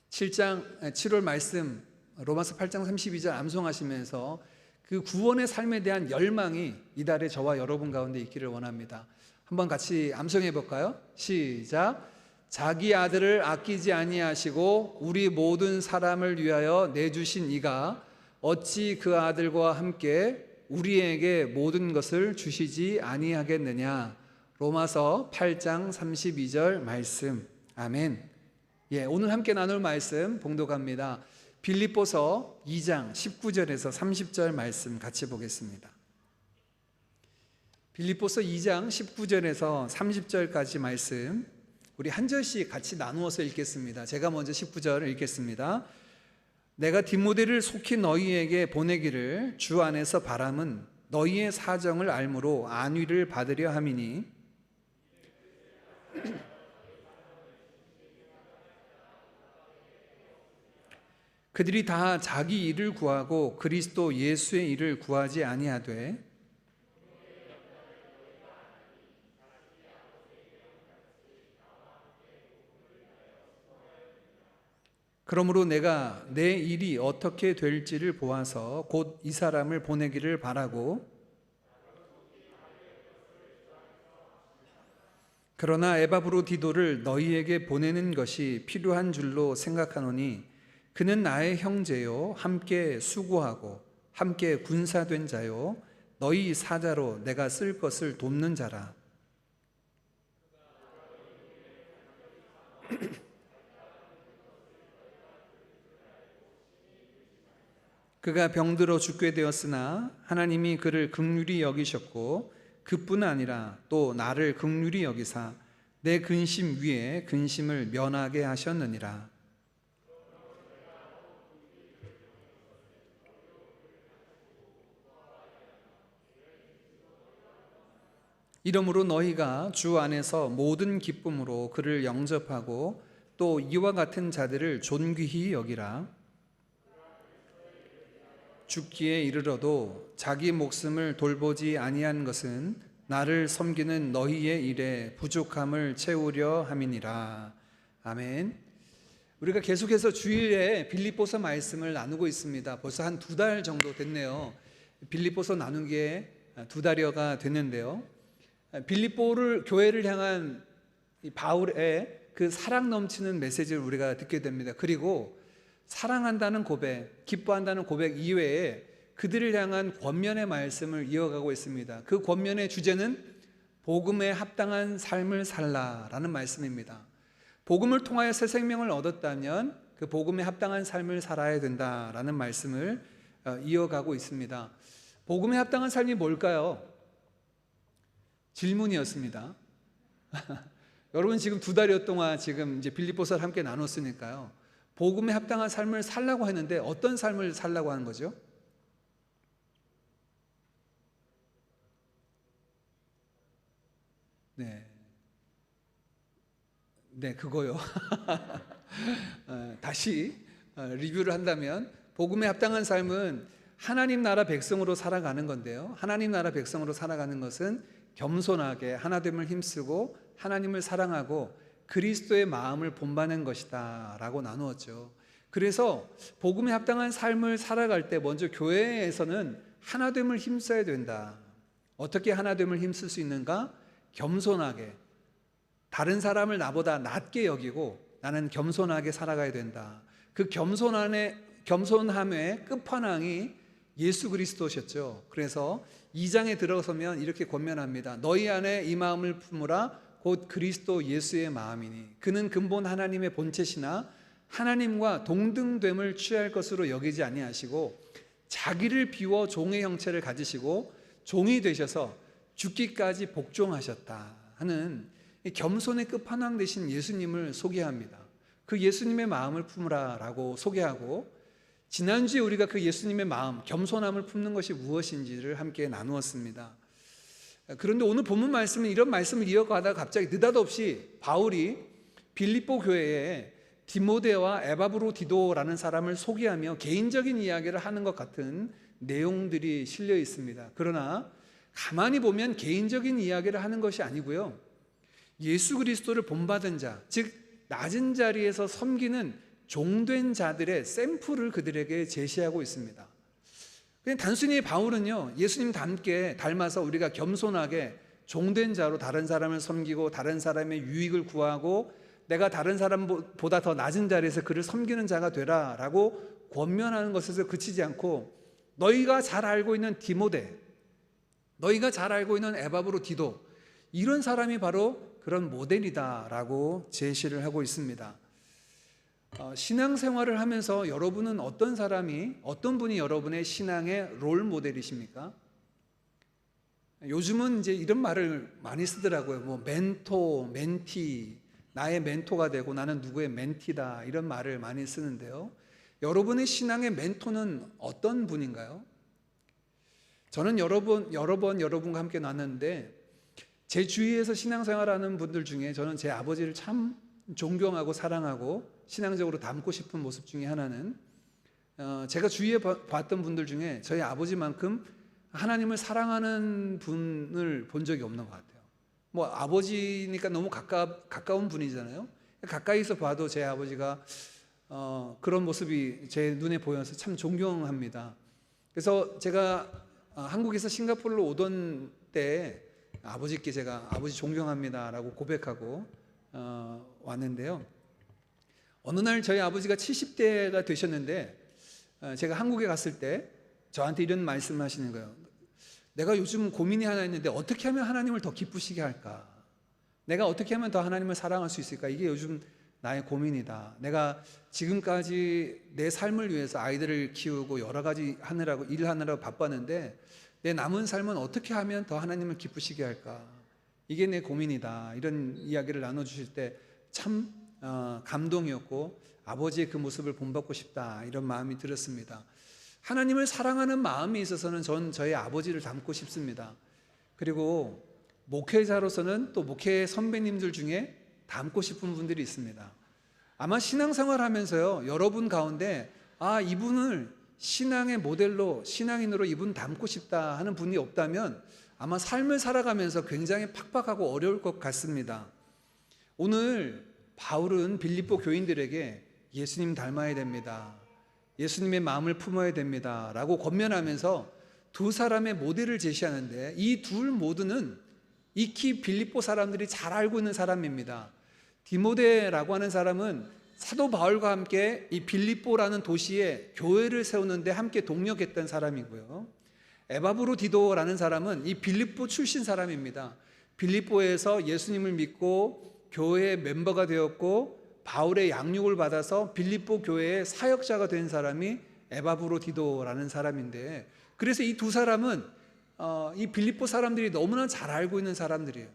7월 말씀 로마서 8장 32절 암송하시면서 그 구원의 삶에 대한 열망이 이달에 저와 여러분 가운데 있기를 원합니다. 한번 같이 암송해 볼까요? 시작. 자기 아들을 아끼지 아니하시고 우리 모든 사람을 위하여 내주신 이가 어찌 그 아들과 함께 우리에게 모든 것을 주시지 아니하겠느냐. 로마서 8장 32절 말씀. 아멘. 오늘 함께 나눌 말씀 봉독합니다. 빌립보서 2장 19절에서 30절 말씀 같이 보겠습니다. 빌립보서 2장 19절에서 30절까지 말씀 우리 한 절씩 같이 나누어서 읽겠습니다. 제가 먼저 19절을 읽겠습니다. 내가 디모데를 속히 너희에게 보내기를 주 안에서 바람은 너희의 사정을 알므로 안위를 받으려 함이니 그들이 다 자기 일을 구하고 그리스도 예수의 일을 구하지 아니하되 그러므로 내가 내 일이 어떻게 될지를 보아서 곧 이 사람을 보내기를 바라고 그러나 에바브로디도를 너희에게 보내는 것이 필요한 줄로 생각하노니 그는 나의 형제요 함께 수고하고 함께 군사된 자요 너희 사자로 내가 쓸 것을 돕는 자라. 그가 병들어 죽게 되었으나 하나님이 그를 긍휼히 여기셨고 그뿐 아니라 또 나를 긍휼히 여기사 내 근심 위에 근심을 면하게 하셨느니라. 이러므로 너희가 주 안에서 모든 기쁨으로 그를 영접하고 또 이와 같은 자들을 존귀히 여기라. 죽기에 이르러도 자기 목숨을 돌보지 아니한 것은 나를 섬기는 너희의 일에 부족함을 채우려 함이니라. 아멘. 우리가 계속해서 주일에 빌립보서 말씀을 나누고 있습니다. 벌써 한 2달 정도 됐네요. 빌립보서 나눈 게 2달여가 됐는데요. 빌립보를 교회를 향한 바울의 그 사랑 넘치는 메시지를 우리가 듣게 됩니다. 그리고 사랑한다는 고백, 기뻐한다는 고백 이외에 그들을 향한 권면의 말씀을 이어가고 있습니다. 그 권면의 주제는 복음에 합당한 삶을 살라라는 말씀입니다. 복음을 통하여 새 생명을 얻었다면 그 복음에 합당한 삶을 살아야 된다라는 말씀을 이어가고 있습니다. 복음에 합당한 삶이 뭘까요? 질문이었습니다. 여러분 지금 2달여 동안 지금 이제 빌립보서를 함께 나눴으니까요. 복음에 합당한 삶을 살라고 했는데 어떤 삶을 살라고 하는 거죠? 네, 그거요. 다시 리뷰를 한다면 복음에 합당한 삶은 하나님 나라 백성으로 살아가는 건데요. 하나님 나라 백성으로 살아가는 것은 겸손하게 하나됨을 힘쓰고 하나님을 사랑하고 그리스도의 마음을 본받는 것이다 라고 나누었죠. 그래서 복음에 합당한 삶을 살아갈 때 먼저 교회에서는 하나됨을 힘써야 된다. 어떻게 하나됨을 힘쓸 수 있는가? 겸손하게 다른 사람을 나보다 낮게 여기고 나는 겸손하게 살아가야 된다. 그 겸손함의 끝판왕이 예수 그리스도셨죠. 그래서 2장에 들어서면 이렇게 권면합니다. 너희 안에 이 마음을 품으라 곧 그리스도 예수의 마음이니 그는 근본 하나님의 본체시나 하나님과 동등됨을 취할 것으로 여기지 아니하시고 자기를 비워 종의 형체를 가지시고 종이 되셔서 죽기까지 복종하셨다 하는 겸손의 끝판왕 되신 예수님을 소개합니다. 그 예수님의 마음을 품으라 라고 소개하고 지난주에 우리가 그 예수님의 마음, 겸손함을 품는 것이 무엇인지를 함께 나누었습니다. 그런데 오늘 본문 말씀은 이런 말씀을 이어가다가 갑자기 느닷없이 바울이 빌립보 교회에 디모데와 에바브로디도라는 사람을 소개하며 개인적인 이야기를 하는 것 같은 내용들이 실려 있습니다. 그러나 가만히 보면 개인적인 이야기를 하는 것이 아니고요, 예수 그리스도를 본받은 자, 즉 낮은 자리에서 섬기는 종된 자들의 샘플을 그들에게 제시하고 있습니다. 그냥 단순히 바울은요, 예수님 닮아서 우리가 겸손하게 종된 자로 다른 사람을 섬기고 다른 사람의 유익을 구하고 내가 다른 사람보다 더 낮은 자리에서 그를 섬기는 자가 되라 라고 권면하는 것에서 그치지 않고, 너희가 잘 알고 있는 디모데, 너희가 잘 알고 있는 에바브로디도, 이런 사람이 바로 그런 모델이다 라고 제시를 하고 있습니다. 신앙생활을 하면서 여러분은 어떤 분이 여러분의 신앙의 롤 모델이십니까? 요즘은 이제 이런 말을 많이 쓰더라고요. 뭐 멘토, 멘티, 나의 멘토가 되고 나는 누구의 멘티다, 이런 말을 많이 쓰는데요. 여러분의 신앙의 멘토는 어떤 분인가요? 저는 여러 번 여러분과 함께 나눴는데, 제 주위에서 신앙생활하는 분들 중에 저는 제 아버지를 참 존경하고 사랑하고 신앙적으로 닮고 싶은 모습 중에 하나는, 제가 주위에 봤던 분들 중에 저희 아버지만큼 하나님을 사랑하는 분을 본 적이 없는 것 같아요. 뭐 아버지니까 너무 가까운 분이잖아요. 가까이서 봐도 제 아버지가 그런 모습이 제 눈에 보여서 참 존경합니다. 그래서 제가 한국에서 싱가포르로 오던 때 아버지께 제가 아버지 존경합니다 라고 고백하고 왔는데요. 어느 날 저희 아버지가 70대가 되셨는데, 제가 한국에 갔을 때 저한테 이런 말씀을 하시는 거예요. 내가 요즘 고민이 하나 있는데 어떻게 하면 하나님을 더 기쁘시게 할까? 내가 어떻게 하면 더 하나님을 사랑할 수 있을까? 이게 요즘 나의 고민이다. 내가 지금까지 내 삶을 위해서 아이들을 키우고 여러 가지 일하느라고 바빴는데 내 남은 삶은 어떻게 하면 더 하나님을 기쁘시게 할까? 이게 내 고민이다. 이런 이야기를 나눠주실 때 참 감동이었고, 아버지의 그 모습을 본받고 싶다, 이런 마음이 들었습니다. 하나님을 사랑하는 마음이 있어서는 전 저희 아버지를 닮고 싶습니다. 그리고 목회자로서는 또 목회 선배님들 중에 닮고 싶은 분들이 있습니다. 아마 신앙생활 하면서요, 여러분 가운데 이분을 신앙의 모델로, 신앙인으로 이분 닮고 싶다 하는 분이 없다면 아마 삶을 살아가면서 굉장히 팍팍하고 어려울 것 같습니다. 오늘 바울은 빌립보 교인들에게 예수님 닮아야 됩니다, 예수님의 마음을 품어야 됩니다 라고 권면하면서 두 사람의 모델을 제시하는데, 이 둘 모두는 익히 빌립보 사람들이 잘 알고 있는 사람입니다. 디모데라고 하는 사람은 사도 바울과 함께 이 빌립보라는 도시에 교회를 세우는데 함께 동력했던 사람이고요. 에바브로디도라는 사람은 이 빌립보 출신 사람입니다. 빌립보에서 예수님을 믿고 교회의 멤버가 되었고 바울의 양육을 받아서 빌립보 교회의 사역자가 된 사람이 에바브로디도라는 사람인데, 그래서 이 두 사람은 이 빌립보 사람들이 너무나 잘 알고 있는 사람들이에요.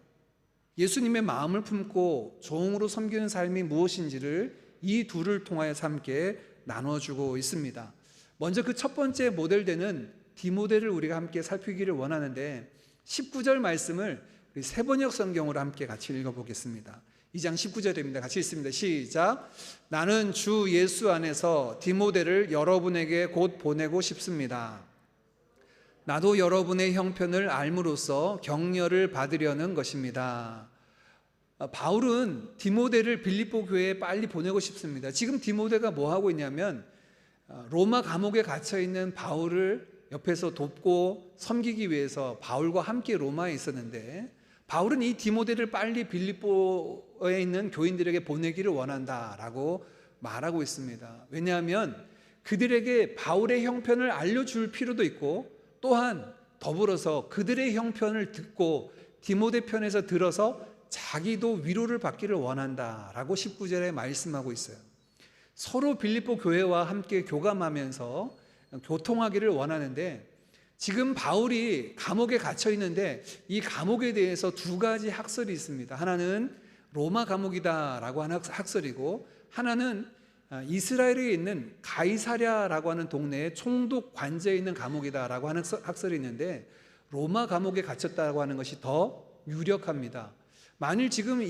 예수님의 마음을 품고 종으로 섬기는 삶이 무엇인지를 이 둘을 통하여서 함께 나눠주고 있습니다. 먼저 그 첫 번째 모델되는 디모데를 우리가 함께 살피기를 원하는데, 19절 말씀을 우리 세번역 성경으로 함께 같이 읽어보겠습니다. 2장 19절입니다. 같이 읽습니다. 시작. 나는 주 예수 안에서 디모데를 여러분에게 곧 보내고 싶습니다. 나도 여러분의 형편을 알므로써 격려를 받으려는 것입니다. 바울은 디모데를 빌립보 교회에 빨리 보내고 싶습니다. 지금 디모데가 뭐 하고 있냐면, 로마 감옥에 갇혀 있는 바울을 옆에서 돕고 섬기기 위해서 바울과 함께 로마에 있었는데, 바울은 이 디모데를 빨리 빌립보에 있는 교인들에게 보내기를 원한다라고 말하고 있습니다. 왜냐하면 그들에게 바울의 형편을 알려줄 필요도 있고, 또한 더불어서 그들의 형편을 듣고 디모데 편에서 들어서 자기도 위로를 받기를 원한다라고 19절에 말씀하고 있어요. 서로 빌립보 교회와 함께 교감하면서 교통하기를 원하는데, 지금 바울이 감옥에 갇혀 있는데 이 감옥에 대해서 두 가지 학설이 있습니다. 하나는 로마 감옥이다라고 하는 학설이고, 하나는 이스라엘에 있는 가이사랴라고 하는 동네에 총독 관제에 있는 감옥이다라고 하는 학설이 있는데, 로마 감옥에 갇혔다고 하는 것이 더 유력합니다. 만일 지금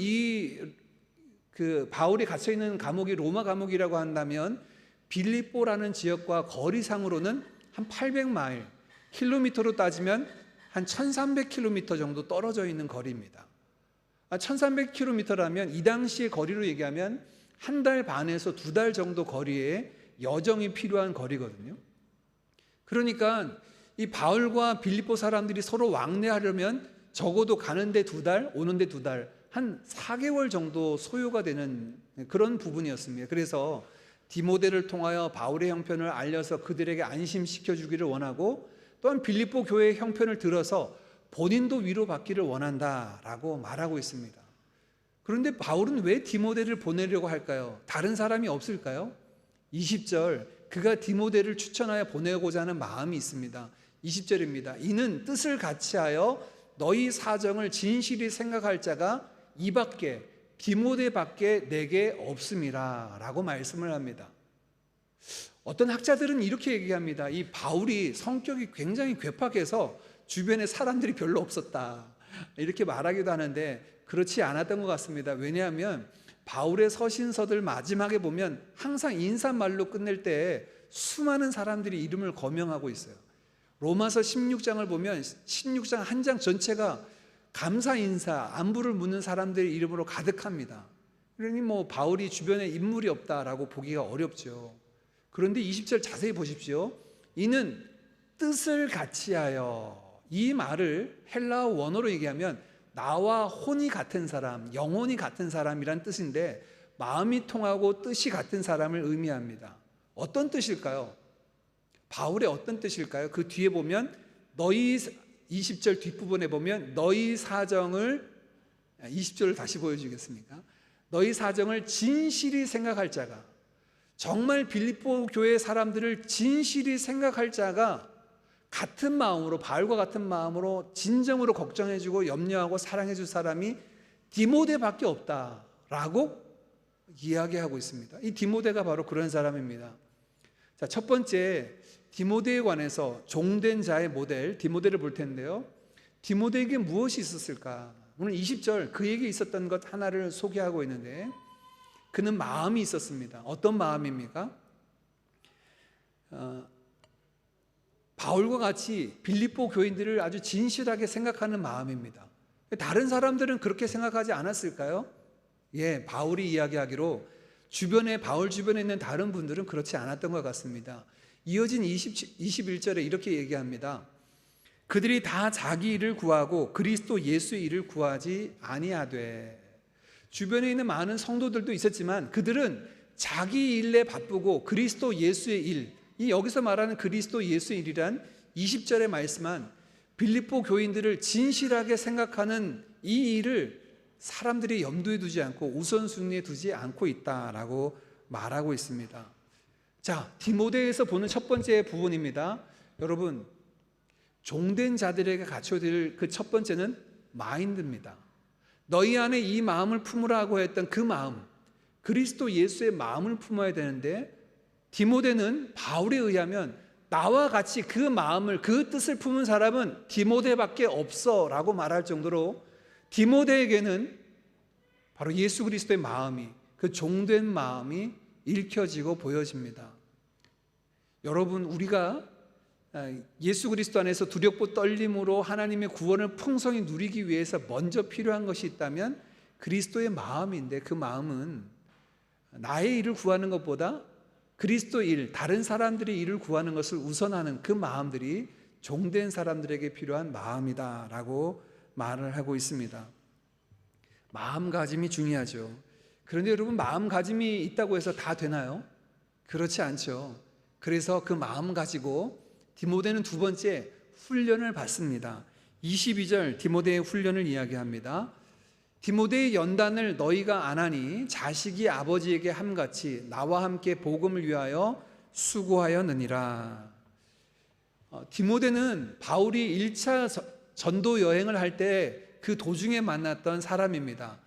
바울이 갇혀 있는 감옥이 로마 감옥이라고 한다면 빌립보라는 지역과 거리상으로는 한 800마일, 킬로미터로 따지면 한 1300km 정도 떨어져 있는 거리입니다. 1300km라면 이 당시의 거리로 얘기하면 한 달 반에서 2달 정도 거리에 여정이 필요한 거리거든요. 그러니까 이 바울과 빌립보 사람들이 서로 왕래하려면 적어도 가는데 2달, 오는데 2달, 한 4개월 정도 소요가 되는 그런 부분이었습니다. 그래서 디모데를 통하여 바울의 형편을 알려서 그들에게 안심시켜 주기를 원하고, 또한 빌립보 교회의 형편을 들어서 본인도 위로받기를 원한다라고 말하고 있습니다. 그런데 바울은 왜 디모데를 보내려고 할까요? 다른 사람이 없을까요? 20절, 그가 디모데를 추천하여 보내고자 하는 마음이 있습니다. 20절입니다. 이는 뜻을 같이하여 너희 사정을 진실히 생각할 자가 이밖에, 디모데밖에 내게 없음이라 라고 말씀을 합니다. 어떤 학자들은 이렇게 얘기합니다. 이 바울이 성격이 굉장히 괴팍해서 주변에 사람들이 별로 없었다, 이렇게 말하기도 하는데 그렇지 않았던 것 같습니다. 왜냐하면 바울의 서신서들 마지막에 보면 항상 인사말로 끝낼 때 수많은 사람들이 이름을 거명하고 있어요. 로마서 16장을 보면 16장 한 장 전체가 감사 인사, 안부를 묻는 사람들의 이름으로 가득합니다. 그러니 바울이 주변에 인물이 없다라고 보기가 어렵죠. 그런데 20절 자세히 보십시오. 이는 뜻을 같이하여, 이 말을 헬라어 원어로 얘기하면 나와 혼이 같은 사람, 영혼이 같은 사람이란 뜻인데 마음이 통하고 뜻이 같은 사람을 의미합니다. 어떤 뜻일까요? 바울의 어떤 뜻일까요? 그 뒤에 보면 너희, 20절 뒷부분에 보면 너희 사정을, 20절을 다시 보여주겠습니까? 너희 사정을 진실히 생각할 자가, 정말 빌립보 교회 사람들을 진실히 생각할 자가 같은 마음으로, 바울과 같은 마음으로 진정으로 걱정해주고 염려하고 사랑해줄 사람이 디모데밖에 없다라고 이야기하고 있습니다. 이 디모데가 바로 그런 사람입니다. 자, 첫 번째, 디모데에 관해서 종된 자의 모델 디모데를 볼 텐데요. 디모데에게 무엇이 있었을까? 오늘 20절 그에게 있었던 것 하나를 소개하고 있는데, 그는 마음이 있었습니다. 어떤 마음입니까? 바울과 같이 빌립보 교인들을 아주 진실하게 생각하는 마음입니다. 다른 사람들은 그렇게 생각하지 않았을까요? 예, 바울이 이야기하기로 바울 주변에 있는 다른 분들은 그렇지 않았던 것 같습니다. 이어진 21절에 이렇게 얘기합니다. 그들이 다 자기 일을 구하고 그리스도 예수의 일을 구하지 아니하되. 주변에 있는 많은 성도들도 있었지만 그들은 자기 일에 바쁘고 그리스도 예수의 일, 이 여기서 말하는 그리스도 예수의 일이란 20절에 말씀한 빌립보 교인들을 진실하게 생각하는 이 일을 사람들이 염두에 두지 않고 우선순위에 두지 않고 있다라고 말하고 있습니다. 자, 디모데에서 보는 첫 번째 부분입니다. 여러분, 종된 자들에게 갖춰야 될 그 첫 번째는 마인드입니다. 너희 안에 이 마음을 품으라고 했던 그 마음, 그리스도 예수의 마음을 품어야 되는데, 디모데는 바울에 의하면 나와 같이 그 마음을, 그 뜻을 품은 사람은 디모데밖에 없어 라고 말할 정도로 디모데에게는 바로 예수 그리스도의 마음이, 그 종된 마음이 읽혀지고 보여집니다. 여러분, 우리가 예수 그리스도 안에서 두렵고 떨림으로 하나님의 구원을 풍성히 누리기 위해서 먼저 필요한 것이 있다면 그리스도의 마음인데, 그 마음은 나의 일을 구하는 것보다 그리스도 일, 다른 사람들의 일을 구하는 것을 우선하는 그 마음들이 종된 사람들에게 필요한 마음이다라고 말을 하고 있습니다. 마음가짐이 중요하죠. 그런데 여러분, 마음가짐이 있다고 해서 다 되나요? 그렇지 않죠. 그래서 그 마음 가지고 디모데는 두 번째 훈련을 받습니다. 22절 디모데의 훈련을 이야기합니다. 디모데의 연단을 너희가 안 하니 자식이 아버지에게 함같이 나와 함께 복음을 위하여 수고하였느니라. 디모데는 바울이 1차 전도 여행을 할 때 그 도중에 만났던 사람입니다.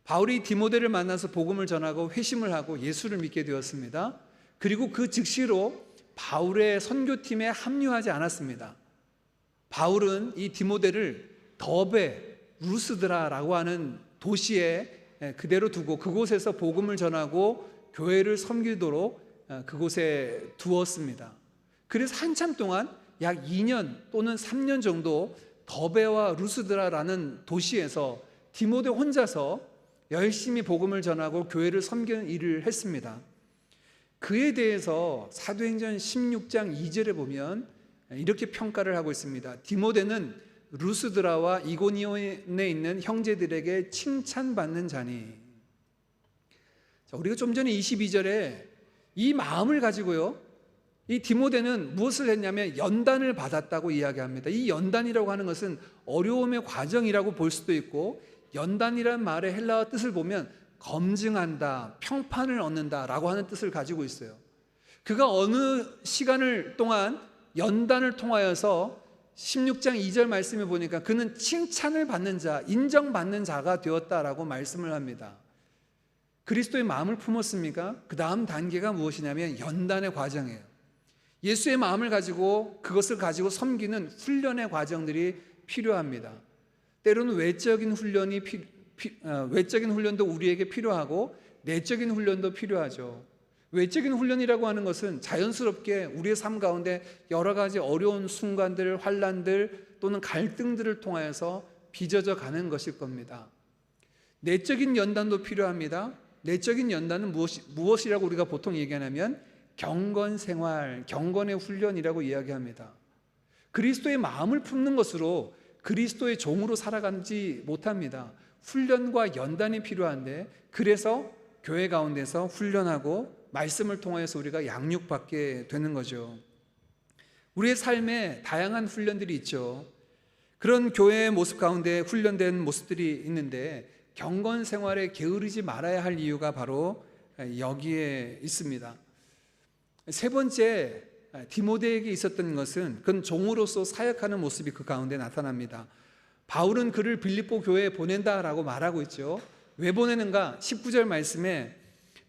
바울이 디모데를 만나서 복음을 전하고 회심을 하고 예수를 믿게 되었습니다. 그리고 그 즉시로 바울의 선교팀에 합류하지 않았습니다. 바울은 이 디모데를 더베 루스드라라고 하는 도시에 그대로 두고 그곳에서 복음을 전하고 교회를 섬기도록 그곳에 두었습니다. 그래서 한참 동안 약 2년 또는 3년 정도 더베와 루스드라라는 도시에서 디모데 혼자서 열심히 복음을 전하고 교회를 섬기는 일을 했습니다. 그에 대해서 사도행전 16장 2절에 보면 이렇게 평가를 하고 있습니다. 디모데는 루스드라와 이고니온에 있는 형제들에게 칭찬받는 자니. 자, 우리가 좀 전에 22절에 이 마음을 가지고요, 이 디모데는 무엇을 했냐면 연단을 받았다고 이야기합니다. 이 연단이라고 하는 것은 어려움의 과정이라고 볼 수도 있고, 연단이란 말의 헬라어 뜻을 보면 검증한다, 평판을 얻는다라고 하는 뜻을 가지고 있어요. 그가 어느 시간을 동안 연단을 통하여서 16장 2절 말씀에 보니까 그는 칭찬을 받는 자, 인정받는 자가 되었다라고 말씀을 합니다. 그리스도의 마음을 품었습니까? 그 다음 단계가 무엇이냐면 연단의 과정이에요. 예수의 마음을 가지고 그것을 가지고 섬기는 훈련의 과정들이 필요합니다. 때로는 외적인 훈련도 우리에게 필요하고 내적인 훈련도 필요하죠. 외적인 훈련이라고 하는 것은 자연스럽게 우리의 삶 가운데 여러 가지 어려운 순간들, 환난들 또는 갈등들을 통하여서 빚어져 가는 것일 겁니다. 내적인 연단도 필요합니다. 내적인 연단은 무엇이라고 우리가 보통 얘기하냐면 경건 생활, 경건의 훈련이라고 이야기합니다. 그리스도의 마음을 품는 것으로 그리스도의 종으로 살아가지 못합니다. 훈련과 연단이 필요한데, 그래서 교회 가운데서 훈련하고 말씀을 통해서 우리가 양육받게 되는 거죠. 우리의 삶에 다양한 훈련들이 있죠. 그런 교회의 모습 가운데 훈련된 모습들이 있는데, 경건 생활에 게으르지 말아야 할 이유가 바로 여기에 있습니다. 세 번째, 디모데에게 있었던 것은 그건 종으로서 사역하는 모습이 그 가운데 나타납니다. 바울은 그를 빌립보 교회에 보낸다라고 말하고 있죠. 왜 보내는가? 19절 말씀에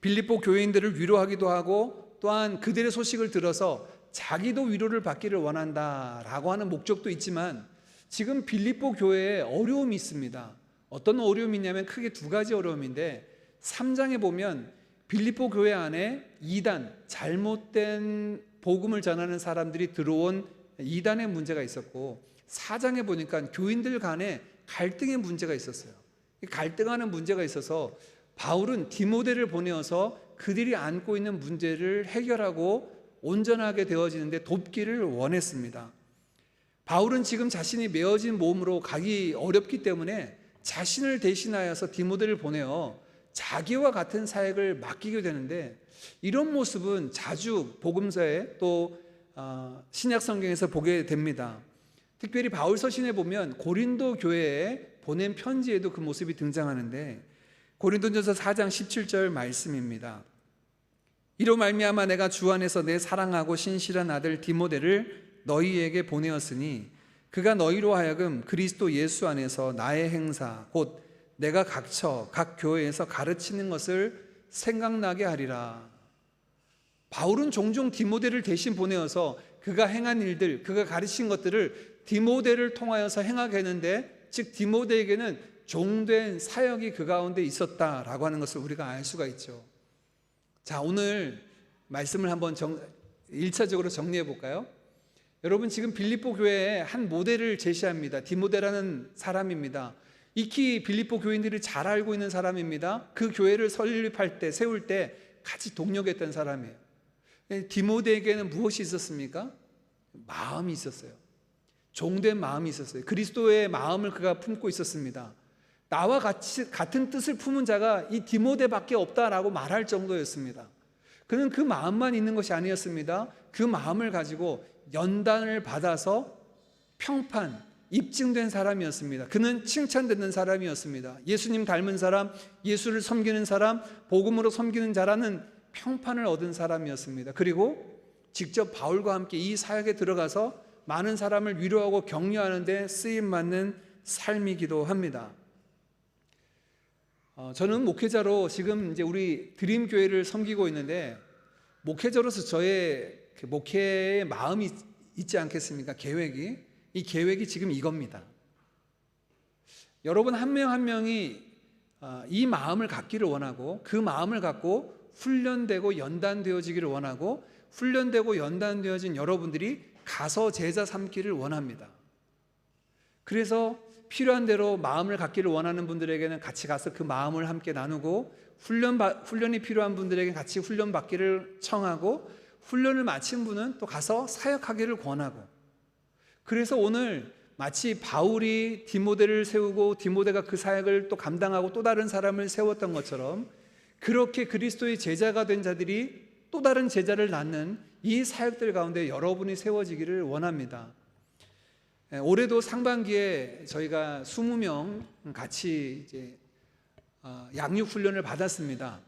빌립보 교회인들을 위로하기도 하고 또한 그들의 소식을 들어서 자기도 위로를 받기를 원한다라고 하는 목적도 있지만, 지금 빌립보 교회에 어려움이 있습니다. 어떤 어려움이 있냐면 크게 두 가지 어려움인데, 3장에 보면 빌립보 교회 안에 이단, 잘못된 복음을 전하는 사람들이 들어온 이단의 문제가 있었고, 4장에 보니까 교인들 간에 갈등의 문제가 있었어요. 갈등하는 문제가 있어서 바울은 디모데를 보내어서 그들이 안고 있는 문제를 해결하고 온전하게 되어지는데 돕기를 원했습니다. 바울은 지금 자신이 메어진 몸으로 가기 어렵기 때문에 자신을 대신하여서 디모데를 보내어 자기와 같은 사역을 맡기게 되는데, 이런 모습은 자주 복음서에 또 신약 성경에서 보게 됩니다. 특별히 바울 서신에 보면 고린도 교회에 보낸 편지에도 그 모습이 등장하는데, 고린도전서 4장 17절 말씀입니다. 이로 말미암아 내가 주 안에서 내 사랑하고 신실한 아들 디모데를 너희에게 보내었으니 그가 너희로 하여금 그리스도 예수 안에서 나의 행사 곧 내가 각처 각 교회에서 가르치는 것을 생각나게 하리라. 바울은 종종 디모데를 대신 보내어서 그가 행한 일들, 그가 가르친 것들을 디모데를 통하여서 행하게 했는데, 즉 디모데에게는 종된 사역이 그 가운데 있었다라고 하는 것을 우리가 알 수가 있죠. 자, 오늘 말씀을 한번 1차적으로 정리해 볼까요? 여러분, 지금 빌립보 교회에 한 모델을 제시합니다. 디모데라는 사람입니다. 익히 빌립보 교인들이 잘 알고 있는 사람입니다. 그 교회를 설립할 때, 세울 때 같이 동력했던 사람이에요. 디모데에게는 무엇이 있었습니까? 마음이 있었어요. 종된 마음이 있었어요. 그리스도의 마음을 그가 품고 있었습니다. 나와 같은 뜻을 품은 자가 이 디모데밖에 없다라고 말할 정도였습니다. 그는 그 마음만 있는 것이 아니었습니다. 그 마음을 가지고 연단을 받아서 평판, 입증된 사람이었습니다. 그는 칭찬받는 사람이었습니다. 예수님 닮은 사람, 예수를 섬기는 사람, 복음으로 섬기는 자라는 평판을 얻은 사람이었습니다. 그리고 직접 바울과 함께 이 사역에 들어가서 많은 사람을 위로하고 격려하는 데 쓰임받는 삶이기도 합니다. 저는 목회자로 지금 이제 우리 드림교회를 섬기고 있는데, 목회자로서 저의 목회의 마음이 있지 않겠습니까? 계획이. 이 계획이 지금 이겁니다. 여러분 한 명 한 명이 이 마음을 갖기를 원하고, 그 마음을 갖고 훈련되고 연단되어지기를 원하고, 훈련되고 연단되어진 여러분들이 가서 제자 삼기를 원합니다. 그래서 필요한 대로 마음을 갖기를 원하는 분들에게는 같이 가서 그 마음을 함께 나누고, 훈련이 필요한 분들에게 같이 훈련 받기를 청하고, 훈련을 마친 분은 또 가서 사역하기를 권하고, 그래서 오늘 마치 바울이 디모데를 세우고 디모데가 그 사역을 또 감당하고 또 다른 사람을 세웠던 것처럼, 그렇게 그리스도의 제자가 된 자들이 또 다른 제자를 낳는 이 사역들 가운데 여러분이 세워지기를 원합니다. 올해도 상반기에 저희가 20명 같이 이제 양육 훈련을 받았습니다.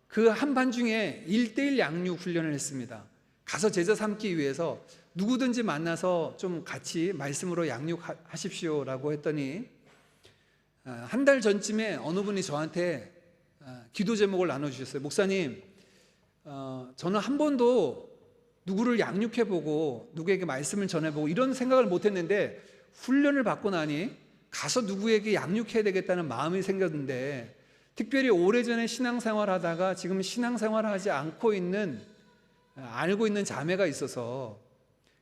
그 한 반 중에 1:1 양육 훈련을 했습니다. 가서 제자 삼기 위해서 누구든지 만나서 좀 같이 말씀으로 양육하십시오라고 했더니, 한 달 전쯤에 어느 분이 저한테 기도 제목을 나눠주셨어요. 목사님, 저는 한 번도 누구를 양육해보고 누구에게 말씀을 전해보고 이런 생각을 못했는데, 훈련을 받고 나니 가서 누구에게 양육해야 되겠다는 마음이 생겼는데, 특별히 오래전에 신앙생활 하다가 지금 신앙생활을 하지 않고 있는, 알고 있는 자매가 있어서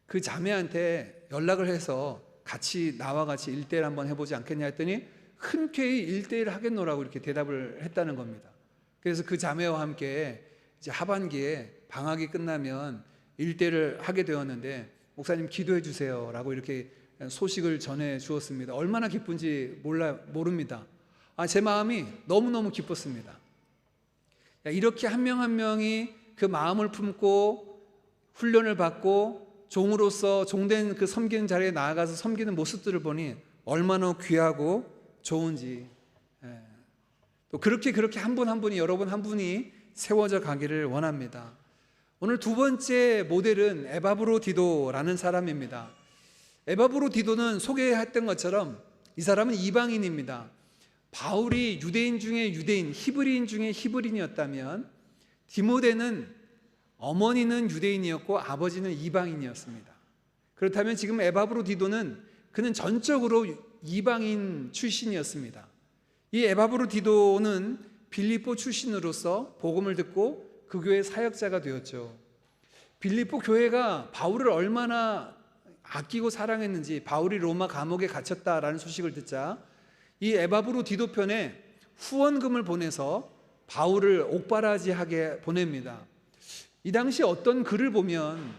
그 자매한테 연락을 해서 같이 나와 같이 1:1 한번 해보지 않겠냐 했더니 흔쾌히 1:1 하겠노라고 이렇게 대답을 했다는 겁니다. 그래서 그 자매와 함께 이제 하반기에 방학이 끝나면 1:1을 하게 되었는데, 목사님 기도해 주세요 라고 이렇게 소식을 전해 주었습니다. 얼마나 기쁜지 모릅니다. 제 마음이 너무너무 기뻤습니다. 이렇게 한 명 한 명이 그 마음을 품고 훈련을 받고 종으로서 종된 그 섬기는 자리에 나아가서 섬기는 모습들을 보니 얼마나 귀하고 좋은지, 또 그렇게 한 분 한 분이, 여러분 한 분이 세워져 가기를 원합니다. 오늘 두 번째 모델은 에바브로디도라는 사람입니다. 에바브로디도는 소개했던 것처럼 이 사람은 이방인입니다. 바울이 유대인 중에 유대인, 히브리인 중에 히브리인이었다면, 디모데는 어머니는 유대인이었고 아버지는 이방인이었습니다. 그렇다면 지금 에바브로디도는 그는 전적으로 이방인 출신이었습니다. 이 에바브로디도는 빌립보 출신으로서 복음을 듣고 그 교회의 사역자가 되었죠. 빌립보 교회가 바울을 얼마나 아끼고 사랑했는지, 바울이 로마 감옥에 갇혔다라는 소식을 듣자 이 에바브로디도 편에 후원금을 보내서 바울을 옥바라지하게 보냅니다. 이 당시 어떤 글을 보면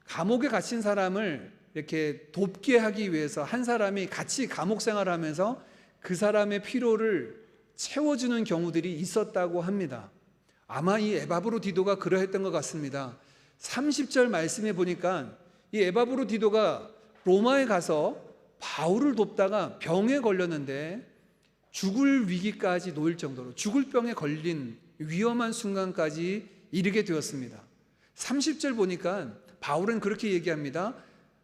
감옥에 갇힌 사람을 이렇게 돕게 하기 위해서 한 사람이 같이 감옥 생활하면서 그 사람의 필요를 채워주는 경우들이 있었다고 합니다. 아마 이 에바브로디도가 그러했던 것 같습니다. 30절 말씀에 보니까 이 에바브로디도가 로마에 가서 바울을 돕다가 병에 걸렸는데 죽을 위기까지 놓일 정도로, 죽을 병에 걸린 위험한 순간까지 이르게 되었습니다. 30절 보니까 바울은 그렇게 얘기합니다.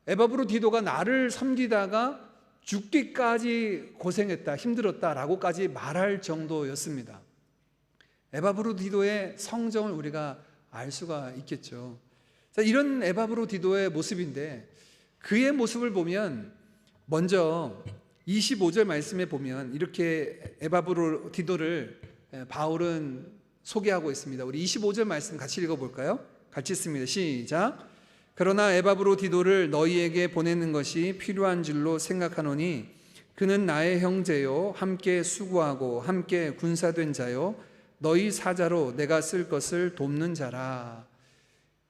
에바브로디도가 나를 섬기다가 죽기까지 고생했다, 힘들었다라고까지 말할 정도였습니다. 에바브로디도의 성정을 우리가 알 수가 있겠죠. 자, 이런 에바브로디도의 모습인데, 그의 모습을 보면 먼저 25절 말씀에 보면 이렇게 에바브로디도를 바울은 소개하고 있습니다. 우리 25절 말씀 같이 읽어볼까요? 같이 읽습니다. 시작. 그러나 에바브로디도를 너희에게 보내는 것이 필요한 줄로 생각하노니 그는 나의 형제요 함께 수고하고 함께 군사된 자요 너희 사자로 내가 쓸 것을 돕는 자라.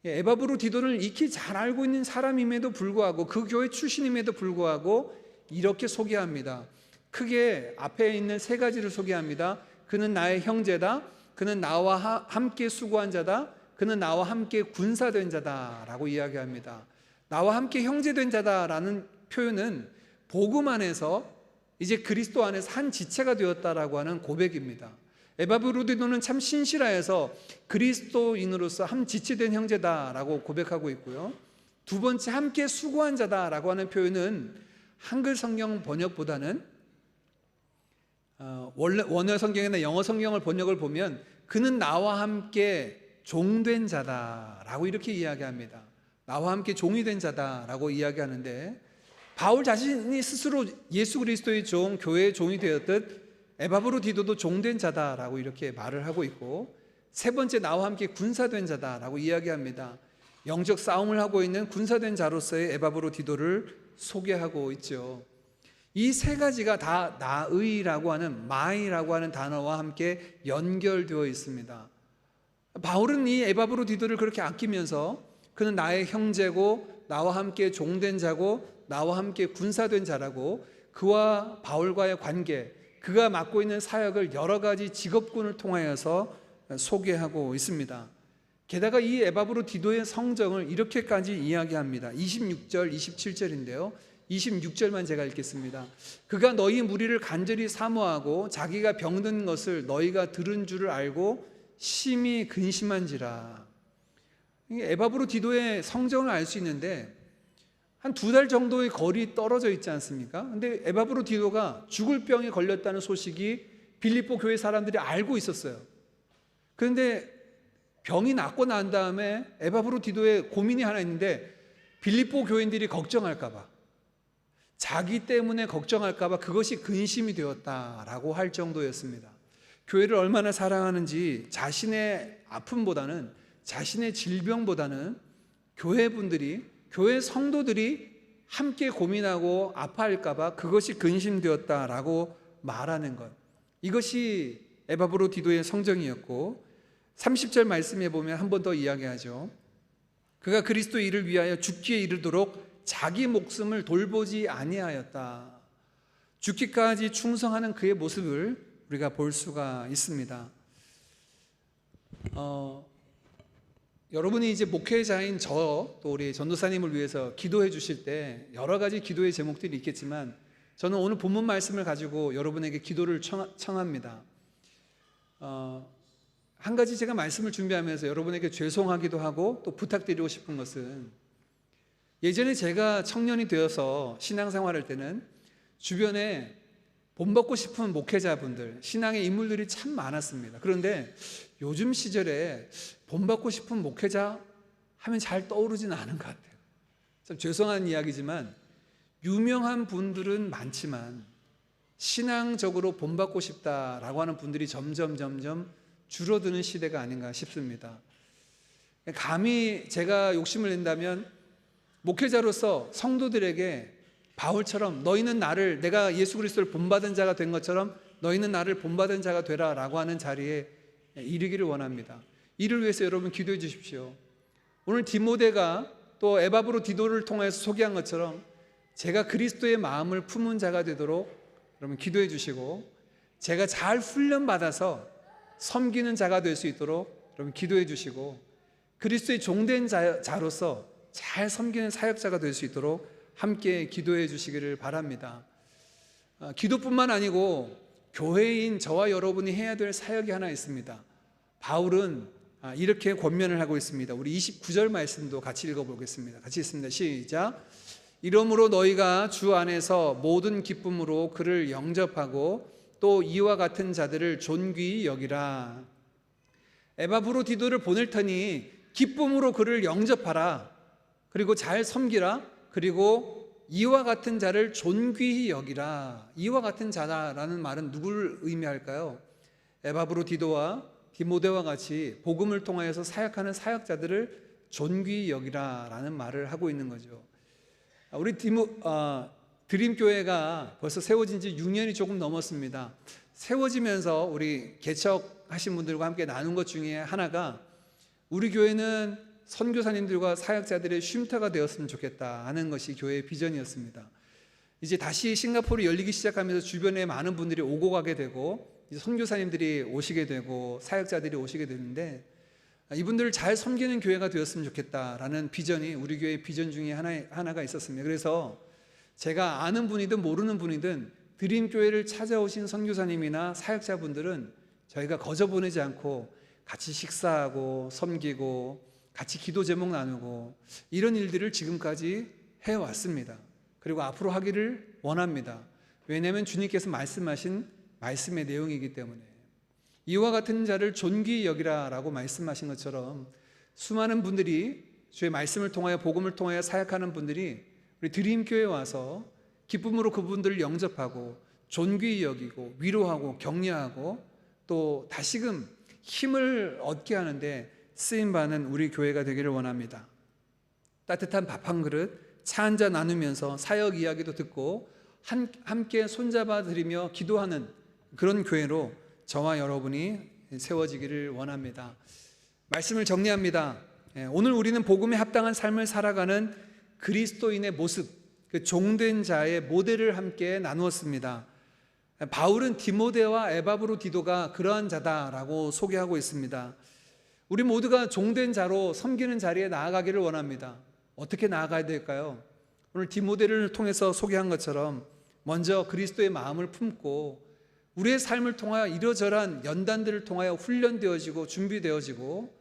에바브로디도를 익히 잘 알고 있는 사람임에도 불구하고, 그 교회 출신임에도 불구하고 이렇게 소개합니다. 크게 앞에 있는 세 가지를 소개합니다. 그는 나의 형제다, 그는 나와 함께 수고한 자다, 그는 나와 함께 군사된 자다라고 이야기합니다. 나와 함께 형제된 자다라는 표현은 복음 안에서 이제 그리스도 안에서 한 지체가 되었다라고 하는 고백입니다. 에바브로디도는 참 신실하여서 그리스도인으로서 한 지체된 형제다라고 고백하고 있고요. 두 번째, 함께 수고한 자다라고 하는 표현은 한글 성경 번역보다는 원어 성경이나 영어 성경을 번역을 보면 그는 나와 함께 종된 자다라고 이렇게 이야기합니다. 나와 함께 종이 된 자다라고 이야기하는데, 바울 자신이 스스로 예수 그리스도의 종, 교회의 종이 되었듯 에바브로디도도 종된 자다라고 이렇게 말을 하고 있고, 세 번째 나와 함께 군사된 자다라고 이야기합니다. 영적 싸움을 하고 있는 군사된 자로서의 에바브로디도를 소개하고 있죠. 이 세 가지가 다 나의라고 하는 마이라고 하는 단어와 함께 연결되어 있습니다. 바울은 이 에바브로디도를 그렇게 아끼면서 그는 나의 형제고 나와 함께 종된 자고 나와 함께 군사된 자라고 그와 바울과의 관계, 그가 맡고 있는 사역을 여러 가지 직업군을 통하여서 소개하고 있습니다. 게다가 이 에바브로디도의 성정을 이렇게까지 이야기합니다. 26절, 27절인데요. 26절만 제가 읽겠습니다. 그가 너희 무리를 간절히 사모하고 자기가 병든 것을 너희가 들은 줄을 알고 심히 근심한지라. 에바브로디도의 성정을 알 수 있는데 한 2달 정도의 거리 떨어져 있지 않습니까? 근데 에바브로디도가 죽을 병에 걸렸다는 소식이 빌립보 교회 사람들이 알고 있었어요. 그런데 병이 낫고 난 다음에 에바브로디도의 고민이 하나 있는데, 빌립보 교인들이 걱정할까 봐, 자기 때문에 걱정할까 봐 그것이 근심이 되었다라고 할 정도였습니다. 교회를 얼마나 사랑하는지 자신의 아픔보다는, 자신의 질병보다는 교회 분들이, 교회 성도들이 함께 고민하고 아파할까 봐 그것이 근심되었다라고 말하는 것, 이것이 에바브로디도의 성정이었고, 30절 말씀에 보면 한 번 더 이야기하죠. 그가 그리스도 일을 위하여 죽기에 이르도록 자기 목숨을 돌보지 아니하였다. 죽기까지 충성하는 그의 모습을 우리가 볼 수가 있습니다. 여러분이 이제 목회자인 저, 또 우리 전도사님을 위해서 기도해 주실 때 여러 가지 기도의 제목들이 있겠지만, 저는 오늘 본문 말씀을 가지고 여러분에게 기도를 청합니다. 한 가지 제가 말씀을 준비하면서 여러분에게 죄송하기도 하고 또 부탁드리고 싶은 것은, 예전에 제가 청년이 되어서 신앙생활할 때는 주변에 본받고 싶은 목회자분들, 신앙의 인물들이 참 많았습니다. 그런데 요즘 시절에 본받고 싶은 목회자 하면 잘 떠오르지는 않은 것 같아요. 참 죄송한 이야기지만 유명한 분들은 많지만 신앙적으로 본받고 싶다라고 하는 분들이 점점 줄어드는 시대가 아닌가 싶습니다. 감히 제가 욕심을 낸다면 목회자로서 성도들에게 바울처럼 너희는 나를, 내가 예수 그리스도를 본받은 자가 된 것처럼 너희는 나를 본받은 자가 되라 라고 하는 자리에 이르기를 원합니다. 이를 위해서 여러분 기도해 주십시오. 오늘 디모데가 또 에바브로디도를 통해서 소개한 것처럼 제가 그리스도의 마음을 품은 자가 되도록 여러분 기도해 주시고, 제가 잘 훈련받아서 섬기는 자가 될 수 있도록 여러분 기도해 주시고, 그리스도의 종된 자로서 잘 섬기는 사역자가 될 수 있도록 함께 기도해 주시기를 바랍니다. 기도뿐만 아니고 교회인 저와 여러분이 해야 될 사역이 하나 있습니다. 바울은 이렇게 권면을 하고 있습니다. 우리 29절 말씀도 같이 읽어보겠습니다. 같이 읽습니다. 시작. 이러므로 너희가 주 안에서 모든 기쁨으로 그를 영접하고 또 이와 같은 자들을 존귀히 여기라. 에바브로디도를 보낼 테니 기쁨으로 그를 영접하라. 그리고 잘 섬기라. 그리고 이와 같은 자를 존귀히 여기라. 이와 같은 자라는 말은 누구를 의미할까요? 에바브로디도와 디모데와 같이 복음을 통하여서 사역하는 사역자들을 존귀히 여기라라는 말을 하고 있는 거죠. 우리 드림교회가 벌써 세워진 지 6년이 조금 넘었습니다. 세워지면서 우리 개척하신 분들과 함께 나눈 것 중에 하나가, 우리 교회는 선교사님들과 사역자들의 쉼터가 되었으면 좋겠다 하는 것이 교회의 비전이었습니다. 이제 다시 싱가포르 열리기 시작하면서 주변에 많은 분들이 오고 가게 되고, 이제 선교사님들이 오시게 되고 사역자들이 오시게 되는데, 이분들을 잘 섬기는 교회가 되었으면 좋겠다라는 비전이 우리 교회의 비전 중에 하나가 있었습니다. 그래서 제가 아는 분이든 모르는 분이든 드림교회를 찾아오신 선교사님이나 사역자분들은 저희가 거저 보내지 않고 같이 식사하고 섬기고 같이 기도 제목 나누고 이런 일들을 지금까지 해왔습니다. 그리고 앞으로 하기를 원합니다. 왜냐하면 주님께서 말씀하신 말씀의 내용이기 때문에. 이와 같은 자를 존귀히 여기라 라고 말씀하신 것처럼 수많은 분들이 주의 말씀을 통하여 복음을 통하여 사역하는 분들이 우리 드림교회에 와서 기쁨으로 그분들을 영접하고 존귀히 여기고 위로하고 격려하고 또 다시금 힘을 얻게 하는데 쓰임받는 우리 교회가 되기를 원합니다. 따뜻한 밥 한 그릇, 차 한잔 나누면서 사역 이야기도 듣고 함께 손잡아 드리며 기도하는 그런 교회로 저와 여러분이 세워지기를 원합니다. 말씀을 정리합니다. 오늘 우리는 복음에 합당한 삶을 살아가는 그리스도인의 모습, 그 종된 자의 모델을 함께 나누었습니다. 바울은 디모데와 에바브로디도가 그러한 자다라고 소개하고 있습니다. 우리 모두가 종된 자로 섬기는 자리에 나아가기를 원합니다. 어떻게 나아가야 될까요? 오늘 디모데를 통해서 소개한 것처럼 먼저 그리스도의 마음을 품고 우리의 삶을 통하여 이러저러한 연단들을 통하여 훈련되어지고 준비되어지고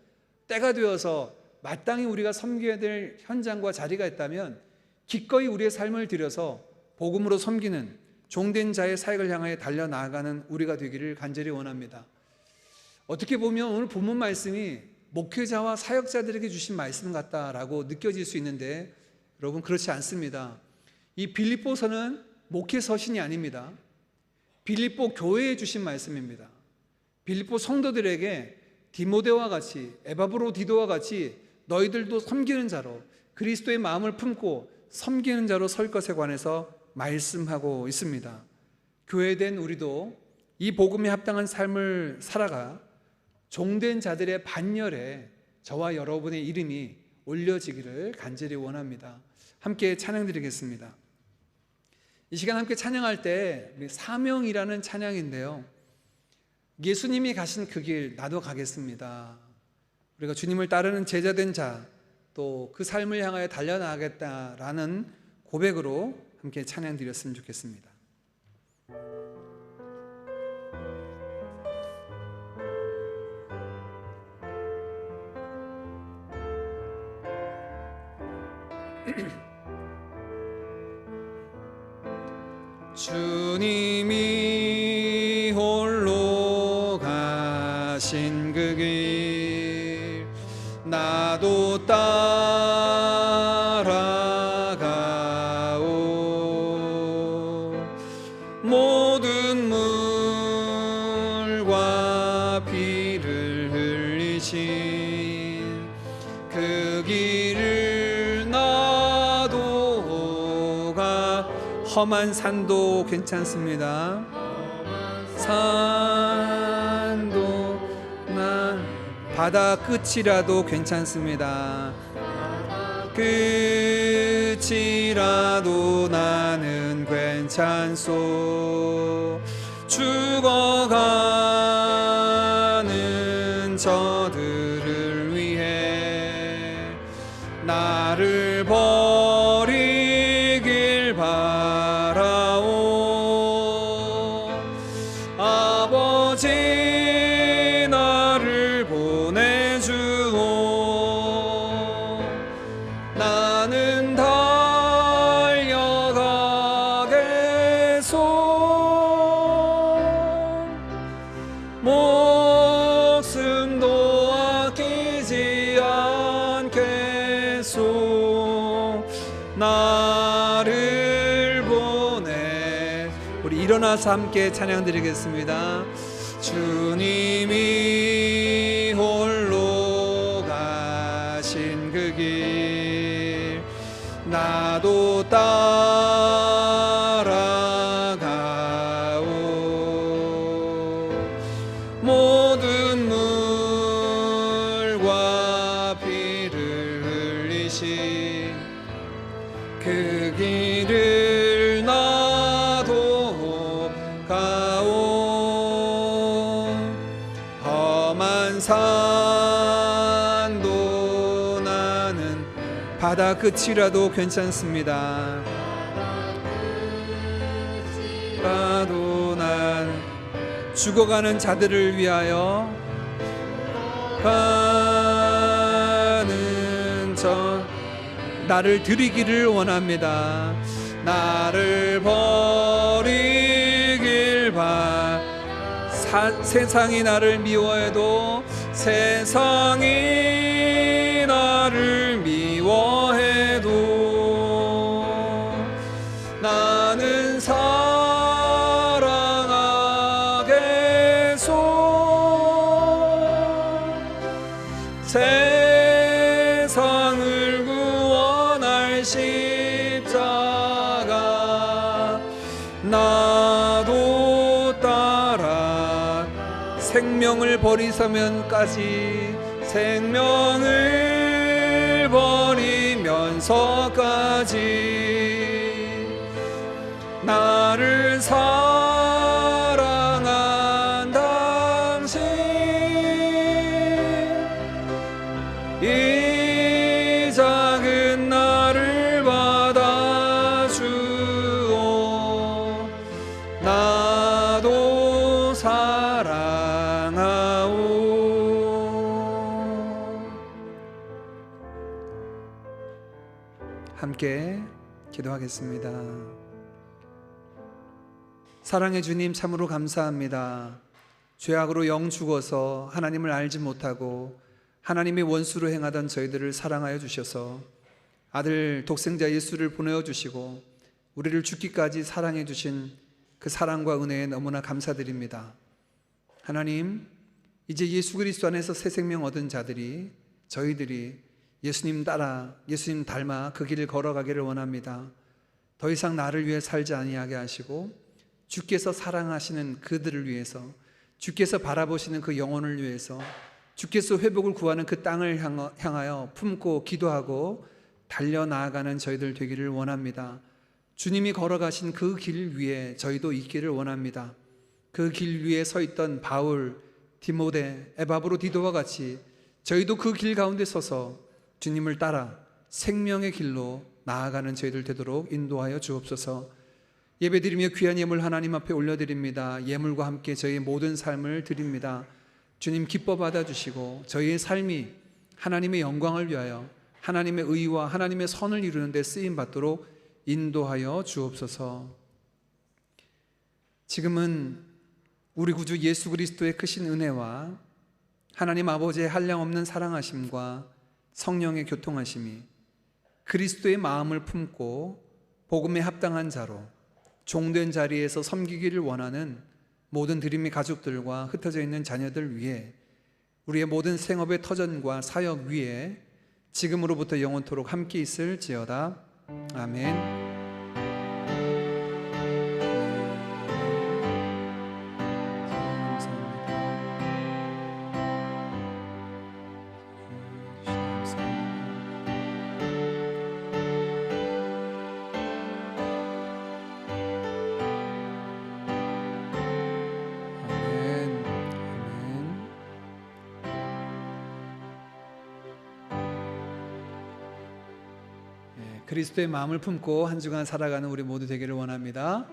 때가 되어서 마땅히 우리가 섬겨야 될 현장과 자리가 있다면 기꺼이 우리의 삶을 들여서 복음으로 섬기는 종된 자의 사역을 향하여 달려나가는 우리가 되기를 간절히 원합니다. 어떻게 보면 오늘 본문 말씀이 목회자와 사역자들에게 주신 말씀 같다라고 느껴질 수 있는데 여러분 그렇지 않습니다. 이 빌립보서는 목회 서신이 아닙니다. 빌립보 교회에 주신 말씀입니다. 빌립보 성도들에게 디모데와 같이 에바브로디도와 같이 너희들도 섬기는 자로 그리스도의 마음을 품고 섬기는 자로 설 것에 관해서 말씀하고 있습니다. 교회된 우리도 이 복음에 합당한 삶을 살아가 종된 자들의 반열에 저와 여러분의 이름이 올려지기를 간절히 원합니다. 함께 찬양드리겠습니다. 이 시간 함께 찬양할 때 사명이라는 찬양인데요, 예수님이 가신 그 길 나도 가겠습니다. 우리가 주님을 따르는 제자된 자, 또 그 삶을 향하여 달려나가겠다라는 고백으로 함께 찬양 드렸으면 좋겠습니다. 주님이 홀로 가신 그 길 나도 따라가오. 모든 물과 피를 흘리신 그 길을 나도 가. 험한 산도 괜찮습니다. 산도 난 바다 끝이라도 괜찮습니다. 끝이라도 나는 괜찮소. 죽어가는 저들을 위해 나를 버리길 바라오. 아버지 나를 보내주오. 나는 달려가겠소. 목숨도 아끼지 않겠소. 나를 보내. 우리 일어나서 함께 찬양 드리겠습니다. 주님이 홀로 가신 그 길 나도 따라가오. 모든 물과 피를 흘리신 그 길을 나도 가오. 험한 산도 나는 바다 끝이라도 괜찮습니다. 라도 난 죽어가는 자들을 위하여 가는 저 나를 드리기를 원합니다. 나를 버리길 세상이 나를 미워해도 세상이 나를 나를 미워해도 나는 사랑하겠소. 세상을 구원할 십자가 나도 따라 생명을 버리사면까지 생명을 버리면서까지 나를 사랑한 당신 이 작은 나를 받아주오. 나도 사랑하오. 함께 기도하겠습니다. 사랑의 주님, 참으로 감사합니다. 죄악으로 영 죽어서 하나님을 알지 못하고 하나님의 원수로 행하던 저희들을 사랑하여 주셔서 아들 독생자 예수를 보내어 주시고 우리를 죽기까지 사랑해 주신 그 사랑과 은혜에 너무나 감사드립니다. 하나님, 이제 예수 그리스도 안에서 새 생명 얻은 자들이, 저희들이 예수님 따라, 예수님 닮아 그 길을 걸어가기를 원합니다. 더 이상 나를 위해 살지 아니하게 하시고 주께서 사랑하시는 그들을 위해서, 주께서 바라보시는 그 영혼을 위해서, 주께서 회복을 구하는 그 땅을 향하여 품고 기도하고 달려나아가는 저희들 되기를 원합니다. 주님이 걸어가신 그 길 위에 저희도 있기를 원합니다. 그 길 위에 서 있던 바울, 디모데, 에바브로디도와 같이 저희도 그 길 가운데 서서 주님을 따라 생명의 길로 나아가는 저희들 되도록 인도하여 주옵소서. 예배드리며 귀한 예물 하나님 앞에 올려드립니다. 예물과 함께 저희의 모든 삶을 드립니다. 주님 기뻐 받아주시고 저희의 삶이 하나님의 영광을 위하여 하나님의 의와 하나님의 선을 이루는 데 쓰임받도록 인도하여 주옵소서. 지금은 우리 구주 예수 그리스도의 크신 은혜와 하나님 아버지의 한량없는 사랑하심과 성령의 교통하심이 그리스도의 마음을 품고 복음에 합당한 자로 종된 자리에서 섬기기를 원하는 모든 드림의 가족들과 흩어져 있는 자녀들 위해 우리의 모든 생업의 터전과 사역 위에 지금으로부터 영원토록 함께 있을지어다. 아멘. 그리스도의 마음을 품고 한 주간 살아가는 우리 모두 되기를 원합니다.